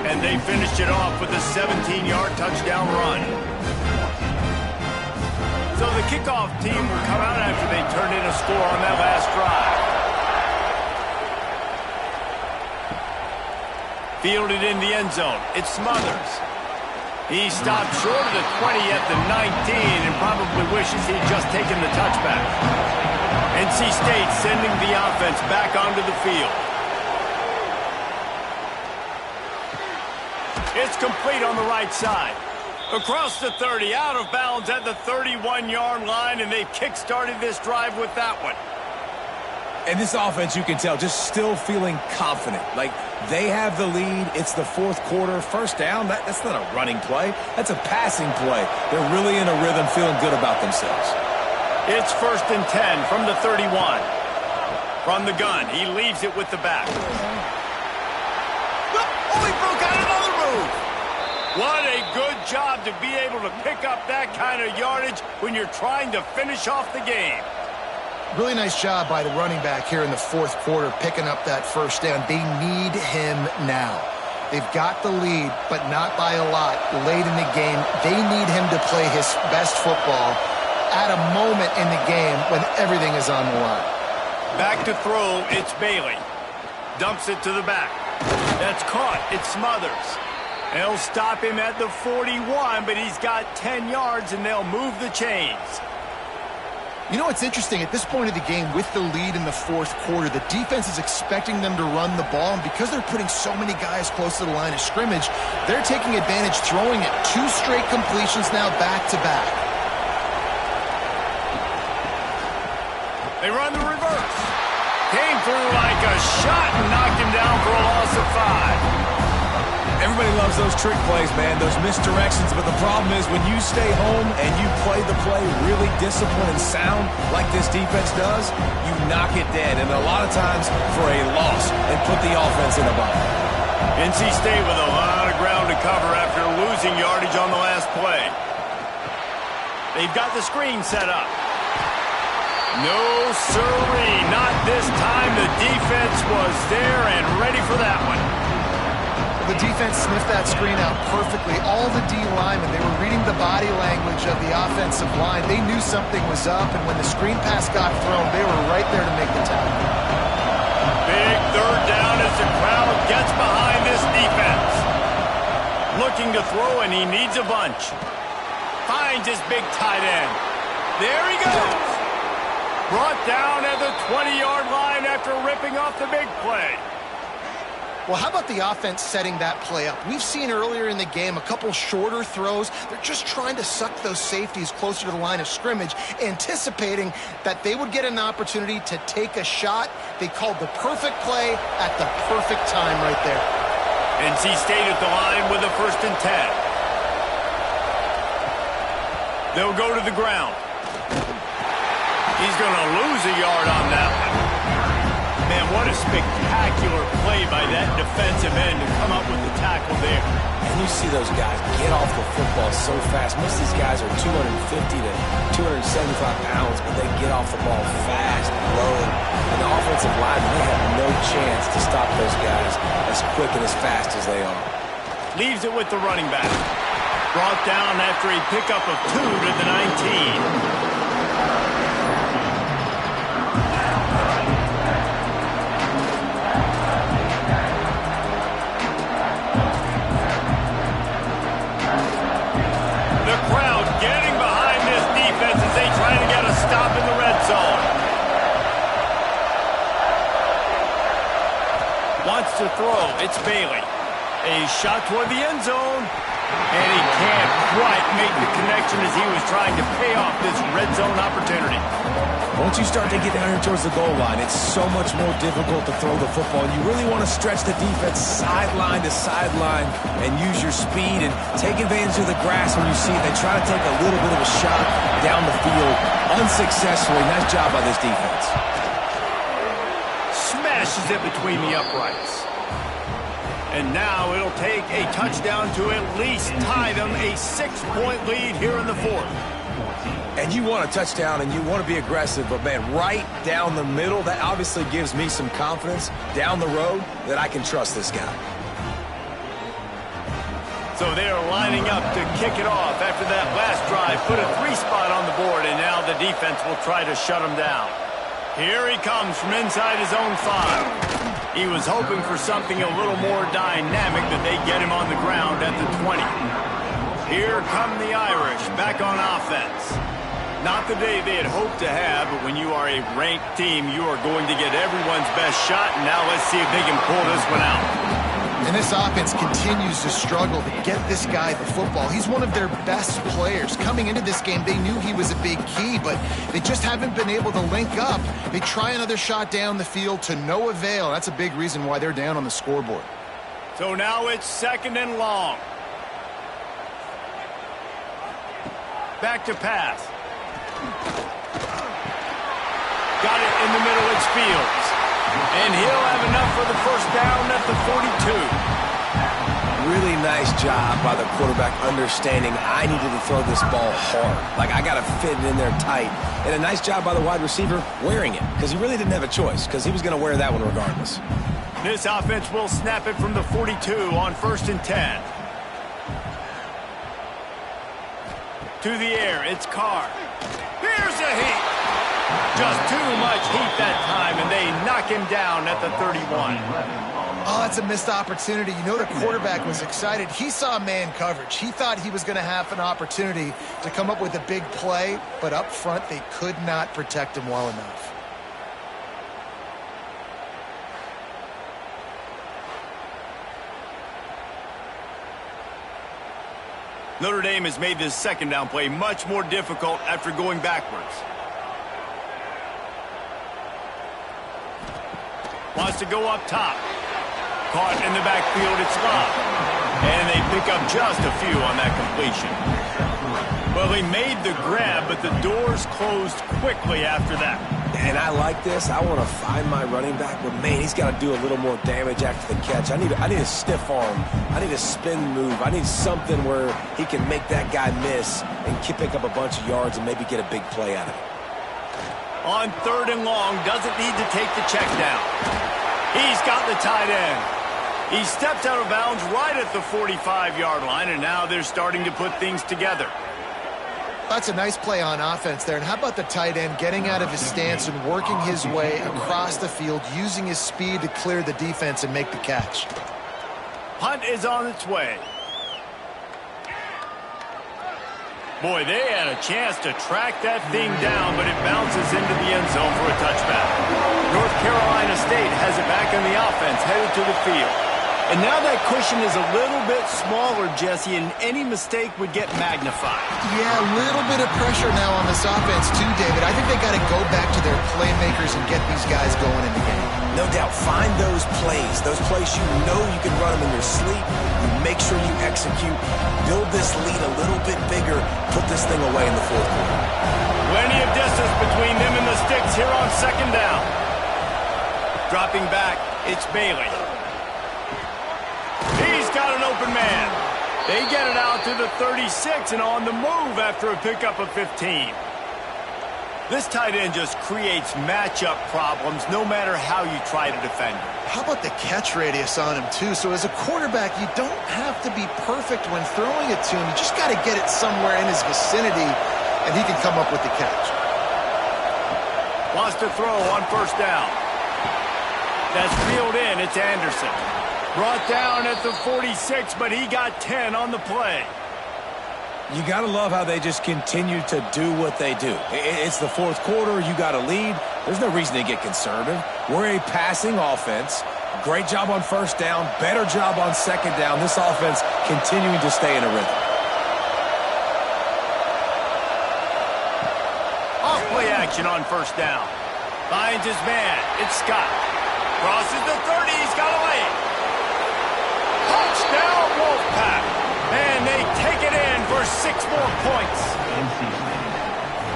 and they finished it off with a 17-yard touchdown run. So the kickoff team will come out after they turned in a score on that last drive. Fielded in the end zone. It's Smothers. He stopped short of the 20 at the 19 and probably wishes he'd just taken the touchback. NC State sending the offense back onto the field. It's complete on the right side. Across the 30, out of bounds at the 31-yard line, and they've kick-started this drive with that one. And this offense, you can tell, just still feeling confident. Like, they have the lead. It's the fourth quarter. First down, that's not a running play. That's a passing play. They're really in a rhythm, feeling good about themselves. It's 1st and 10 from the 31. From the gun, he leaves it with the back. Oh, he broke out another move. What a good job to be able to pick up that kind of yardage when you're trying to finish off the game. Really nice job by the running back here in the fourth quarter, picking up that first down. They need him now. They've got the lead, but not by a lot late in the game. They need him to play his best football at a moment in the game when everything is on the line. Back to throw, it's Bailey. Dumps it to the back. That's caught. It's Smothers. They'll stop him at the 41, but he's got 10 yards, and they'll move the chains. You know what's interesting? At this point of the game, with the lead in the fourth quarter, the defense is expecting them to run the ball, and because they're putting so many guys close to the line of scrimmage, they're taking advantage, throwing it 2 straight completions now back-to-back. They run the reverse. Came through like a shot and knocked him down for a loss of 5. Everybody loves those trick plays, man, those misdirections, but the problem is when you stay home and you play the play really disciplined and sound like this defense does, you knock it dead, and a lot of times for a loss, and put the offense in a bind. NC State with a lot of ground to cover after losing yardage on the last play. They've got the screen set up. No, sirree, not this time. The defense was there and ready for that one. The defense sniffed that screen out perfectly. All the D linemen, they were reading the body language of the offensive line. They knew something was up, and when the screen pass got thrown, they were right there to make the tackle. Big third down as the crowd gets behind this defense. Looking to throw, and he needs a bunch. Finds his big tight end. There he goes. Brought down at the 20-yard line after ripping off the big play. Well, how about the offense setting that play up? We've seen earlier in the game a couple shorter throws. They're just trying to suck those safeties closer to the line of scrimmage, anticipating that they would get an opportunity to take a shot. They called the perfect play at the perfect time right there. NC State at the line with a 1st and 10. They'll go to the ground. He's going to lose a yard on that one. Man, what a spectacular play by that defensive end to come up with the tackle there. And you see those guys get off the football so fast. Most of these guys are 250 to 275 pounds, but they get off the ball fast, low. And the offensive line, they have no chance to stop those guys as quick and as fast as they are. Leaves it with the running back. Brought down after a pickup of 2 to the 19. Stop in the red zone. Wants to throw. It's Bailey. A shot toward the end zone. And he can't quite make the connection as he was trying to pay off this red zone opportunity. Once you start to get down here towards the goal line, it's so much more difficult to throw the football. You really want to stretch the defense sideline to sideline and use your speed and take advantage of the grass when you see it. They try to take a little bit of a shot down the field unsuccessfully. Nice job by this defense. Smashes it between the uprights. And now it'll take a touchdown to at least tie them a 6-point lead here in the fourth. And you want a touchdown and you want to be aggressive, but man, right down the middle, that obviously gives me some confidence down the road that I can trust this guy. So they're lining up to kick it off after that last drive. Put a 3 spot on the board, and now the defense will try to shut him down. Here he comes from inside his own 5. He was hoping for something a little more dynamic, that they get him on the ground at the 20. Here come the Irish back on offense. Not the day they had hoped to have, but when you are a ranked team, you are going to get everyone's best shot, and now let's see if they can pull this one out. And this offense continues to struggle to get this guy the football. He's one of their best players. Coming into this game, they knew he was a big key, but they just haven't been able to link up. They try another shot down the field to no avail. That's a big reason why they're down on the scoreboard. So now it's 2nd and long. Back to pass. Got it in the middle. It's Fields. And he'll have enough for the 1st down at the 42. Really nice job by the quarterback understanding I needed to throw this ball hard. Like, I got to fit it in there tight. And a nice job by the wide receiver wearing it, because he really didn't have a choice, because he was going to wear that one regardless. This offense will snap it from the 42 on 1st and 10. To the air, it's Carr. Here's a heat. Just too much heat that time, and him down at the 31. Oh, that's a missed opportunity. You know the quarterback was excited. He saw man coverage. He thought he was going to have an opportunity to come up with a big play, but up front they could not protect him well enough. Notre Dame has made this second down play much more difficult after going backwards. Wants to go up top. Caught in the backfield, it's Love. And they pick up just a few on that completion. Well, he made the grab, but the doors closed quickly after that. And I like this. I want to find my running back, but man, he's got to do a little more damage after the catch. I need a stiff arm. I need a spin move. I need something where he can make that guy miss and pick up a bunch of yards and maybe get a big play out of it. On 3rd and long, doesn't need to take the check down. He's got the tight end. He stepped out of bounds right at the 45-yard line, and now they're starting to put things together. That's a nice play on offense there. And how about the tight end getting out of his stance and working his way across the field, using his speed to clear the defense and make the catch. Punt is on its way. Boy, they had a chance to track that thing down, but it bounces into the end zone for a touchback. North Carolina State has it back in the offense, headed to the field. And now that cushion is a little bit smaller, Jesse, and any mistake would get magnified. Yeah, a little bit of pressure now on this offense too, David. I think they got to go back to their playmakers and get these guys going in the game. No doubt, find those plays you know you can run them in your sleep. You make sure you execute. Build this lead a little bit bigger. Put this thing away in the 4th quarter. Plenty of distance between them and the sticks here on 2nd down. Dropping back, it's Bailey. He's got an open man. They get it out to the 36 and on the move after a pickup of 15. This tight end just creates matchup problems no matter how you try to defend him. How about the catch radius on him, too? So as a quarterback, you don't have to be perfect when throwing it to him. You just got to get it somewhere in his vicinity, and he can come up with the catch. Wants to throw on 1st down. That's reeled in. It's Anderson. Brought down at the 46, but he got 10 on the play. You got to love how they just continue to do what they do. It's the 4th quarter. You got a lead. There's no reason to get conservative. We're a passing offense. Great job on 1st down. Better job on 2nd down. This offense continuing to stay in a rhythm. Off-play action on 1st down. Finds his man. It's Scott. Crosses the 30. He's got a lane. Touchdown, Wolfpack. And they take it in for 6 more points.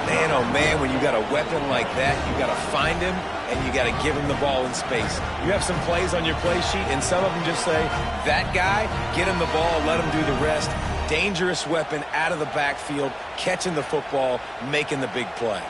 Man, oh man, when you got a weapon like that, you got to find him and you got to give him the ball in space. You have some plays on your play sheet, and some of them just say, that guy, get him the ball, let him do the rest. Dangerous weapon out of the backfield, catching the football, making the big play.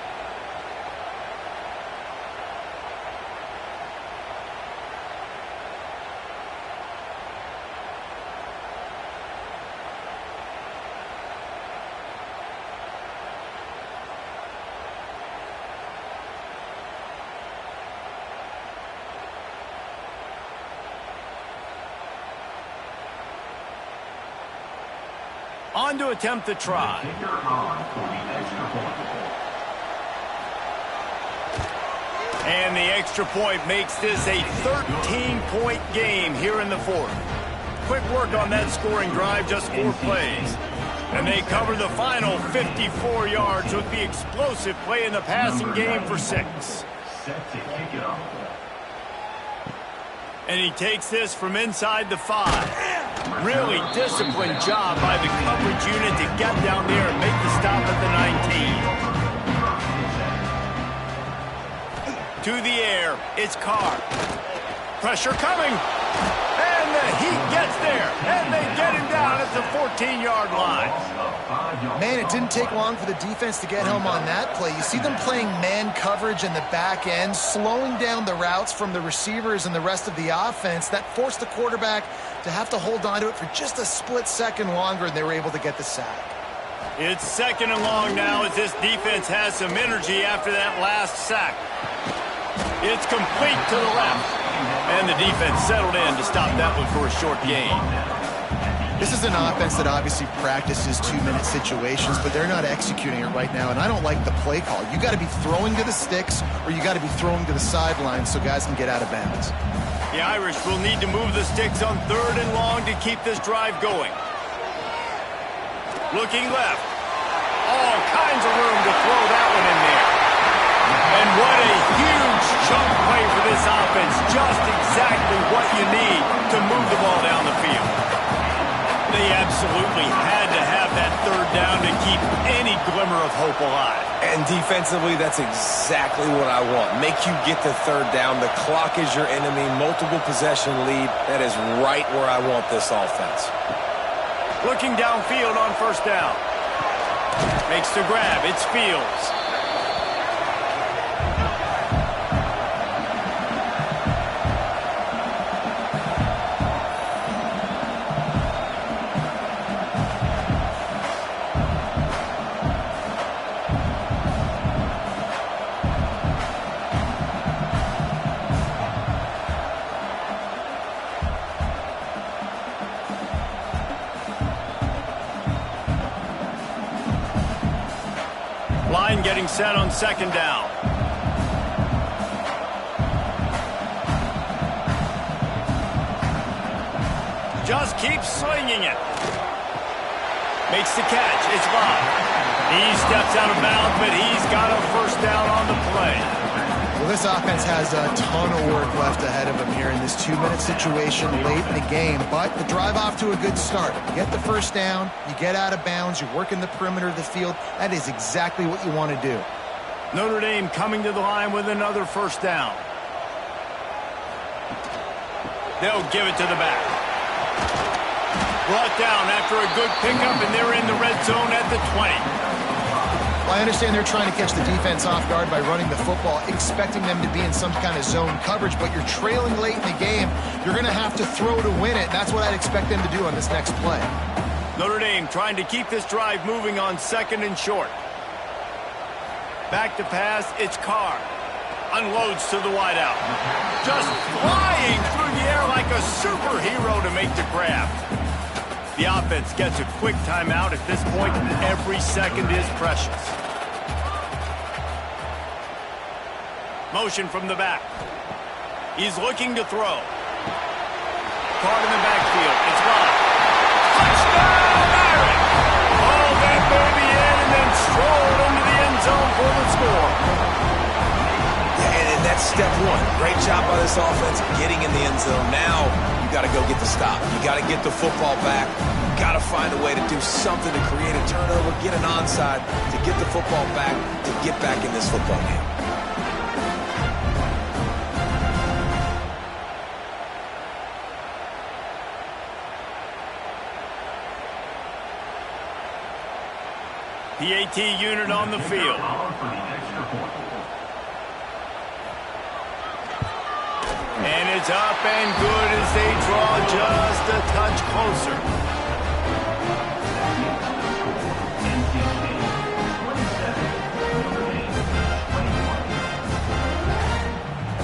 On to attempt the try. And the extra point makes this a 13-point game here in the 4th. Quick work on that scoring drive, just 4 plays. And they cover the final 54 yards with the explosive play in the passing game for 6. And he takes this from inside the 5. Really disciplined job by the coverage unit to get down there and make the stop at the 19. To the air, it's Carr. Pressure coming. And the Heat gets there. And they get him down at the 14-yard line. Man, it didn't take long for the defense to get home on that play. You see them playing man coverage in the back end, slowing down the routes from the receivers and the rest of the offense. That forced the quarterback to have to hold on to it for just a split second longer, and they were able to get the sack. It's 2nd and long now as this defense has some energy after that last sack. It's complete to the left. And the defense settled in to stop that one for a short gain. This is an offense that obviously practices 2-minute situations, but they're not executing it right now, and I don't like the play call. You got to be throwing to the sticks, or you got to be throwing to the sidelines so guys can get out of bounds. The Irish will need to move the sticks on 3rd and long to keep this drive going. Looking left. All kinds of room to throw that one in there. And what a huge chunk play for this offense. Just exactly what you need to move the ball down the field. They absolutely had to have that 3rd down to keep any glimmer of hope alive. And defensively, that's exactly what I want. Make you get the 3rd down. The clock is your enemy. Multiple possession lead. That is right where I want this offense. Looking downfield on 1st down. Makes the grab. It's Fields. Line getting set on 2nd down. Just keeps swinging it. Makes the catch. It's Love. He steps out of bounds, but he's got a 1st down on the play. Well, this offense has a ton of work left ahead of them here in this 2-minute situation late in the game, but the drive off to a good start. You get the 1st down, you get out of bounds, you're working the perimeter of the field. That is exactly what you want to do. Notre Dame coming to the line with another 1st down. They'll give it to the back. Brought down after a good pickup, and they're in the red zone at the 20. Well, I understand they're trying to catch the defense off guard by running the football, expecting them to be in some kind of zone coverage, but you're trailing late in the game. You're going to have to throw to win it. That's what I'd expect them to do on this next play. Notre Dame trying to keep this drive moving on 2nd and short. Back to pass, it's Carr. Unloads to the wideout. Just flying through the air like a superhero to make the grab. The offense gets a quick timeout at this point. Every second is precious. Motion from the back. He's looking to throw. Caught in the backfield. It's Love. Touchdown, Irish! Oh, that baby in and then strolled into the end zone for the score. Yeah, and that's step 1. Great job by this offense getting in the end zone. Now you got to go get the stop. You got to get the football back. You got to find a way to do something to create a turnover, get an onside, to get the football back, to get back in this football game. PAT unit on the field. And it's up and good as they draw just a touch closer.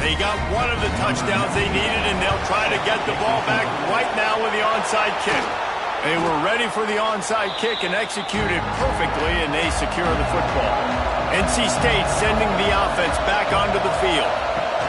They got one of the touchdowns they needed, and they'll try to get the ball back right now with the onside kick. They were ready for the onside kick and executed perfectly, and they secure the football. NC State sending the offense back onto the field.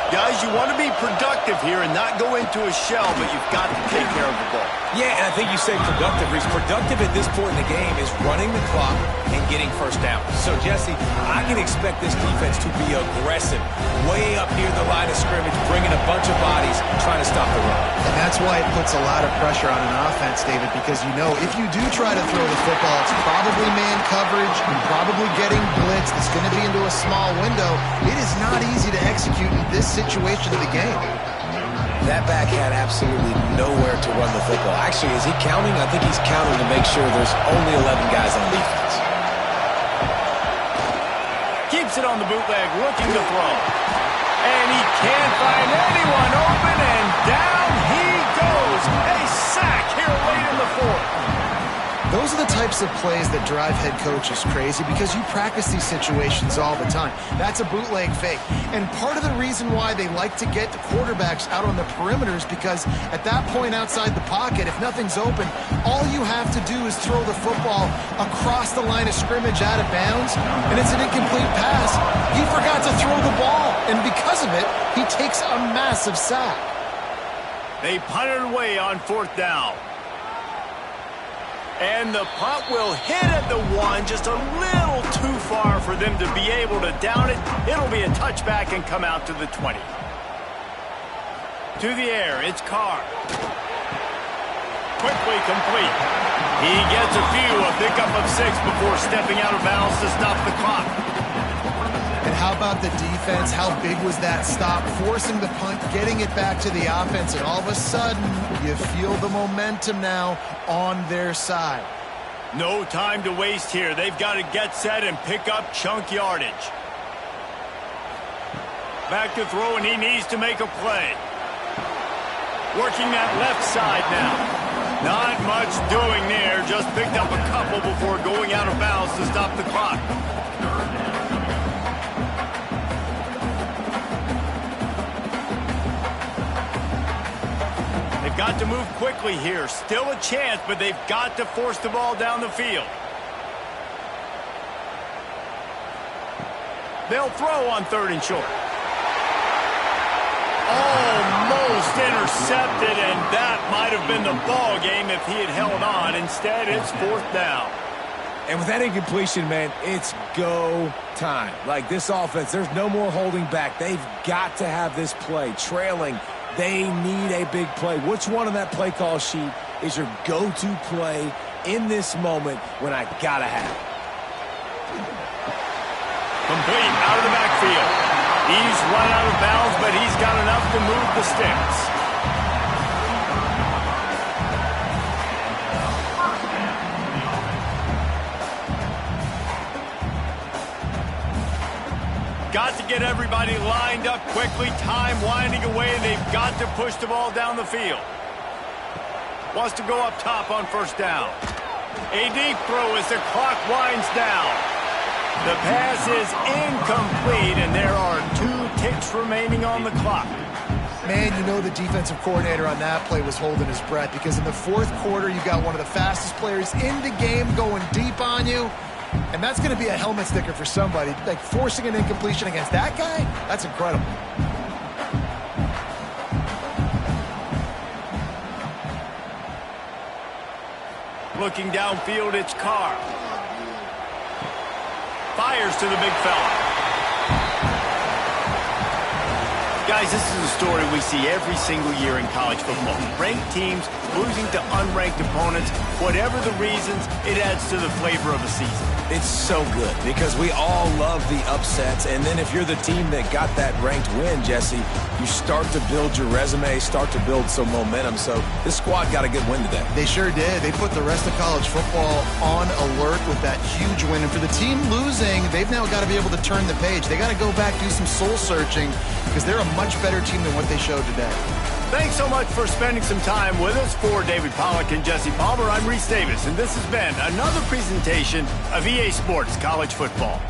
Guys, you want to be productive here and not go into a shell, but you've got to take care of the ball. Yeah, and I think you say productive, Reese. Productive at this point in the game is running the clock and getting 1st down. So, Jesse, I can expect this defense to be aggressive, way up near the line of scrimmage, bringing a bunch of bodies, trying to stop the run. And that's why it puts a lot of pressure on an offense, David, because you know if you do try to throw the football, it's probably man coverage and probably getting blitzed. It's going to be into a small window. It is not easy to execute in this situation of the game. That back had absolutely nowhere to run the football. Actually, is he counting? I think he's counting to make sure there's only 11 guys on defense. Keeps it on the bootleg, looking to throw. And he can't find anyone open, and down he goes. A sack here late in the 4th. Those are the types of plays that drive head coaches crazy because you practice these situations all the time. That's a bootleg fake. And part of the reason why they like to get the quarterbacks out on the perimeters because at that point outside the pocket, if nothing's open, all you have to do is throw the football across the line of scrimmage out of bounds, and it's an incomplete pass. He forgot to throw the ball, and because of it, he takes a massive sack. They punted away on 4th down. And the punt will hit at the 1, just a little too far for them to be able to down it. It'll be a touchback and come out to the 20. To the air, it's Carr. Quickly complete. He gets a pickup of 6 before stepping out of bounds to stop the clock. And how about the defense? How big was that stop? Forcing the punt, getting it back to the offense, and all of a sudden, you feel the momentum now on their side. No time to waste here. They've got to get set and pick up chunk yardage. Back to throw, and he needs to make a play. Working that left side now. Not much doing there. Just picked up a couple before going out of bounds to stop the clock. They've got to move quickly here. Still a chance, but they've got to force the ball down the field. They'll throw on 3rd and short. Almost intercepted, and that might have been the ball game if he had held on. Instead, it's 4th down. And with that incompletion, man, it's go time. Like this offense, there's no more holding back. They've got to have this play. Trailing, they need a big play. Which one on that play call sheet is your go-to play in this moment when I gotta have it? Complete out of the backfield. He's run out of bounds, but he's got enough to move the sticks. Got to get everybody lined up quickly. Time winding away. They've got to push the ball down the field. Wants to go up top on 1st down. A deep throw as the clock winds down. The pass is incomplete, and there are 2 ticks remaining on the clock. Man, you know the defensive coordinator on that play was holding his breath because in the 4th quarter, you got one of the fastest players in the game going deep on you, and that's going to be a helmet sticker for somebody. Like forcing an incompletion against that guy, that's incredible. Looking downfield, it's Carr. Fires to the big fella. Guys, this is a story we see every single year in college football. Ranked teams losing to unranked opponents. Whatever the reasons, it adds to the flavor of a season. It's so good because we all love the upsets. And then if you're the team that got that ranked win, Jesse, you start to build your resume, start to build some momentum. So this squad got a good win today. They sure did. They put the rest of college football on alert with that huge win. And for the team losing, they've now got to be able to turn the page. They got to go back, do some soul searching because they're a much better team than what they showed today. Thanks so much for spending some time with us. For David Pollack and Jesse Palmer, I'm Reese Davis, and this has been another presentation of EA Sports College Football.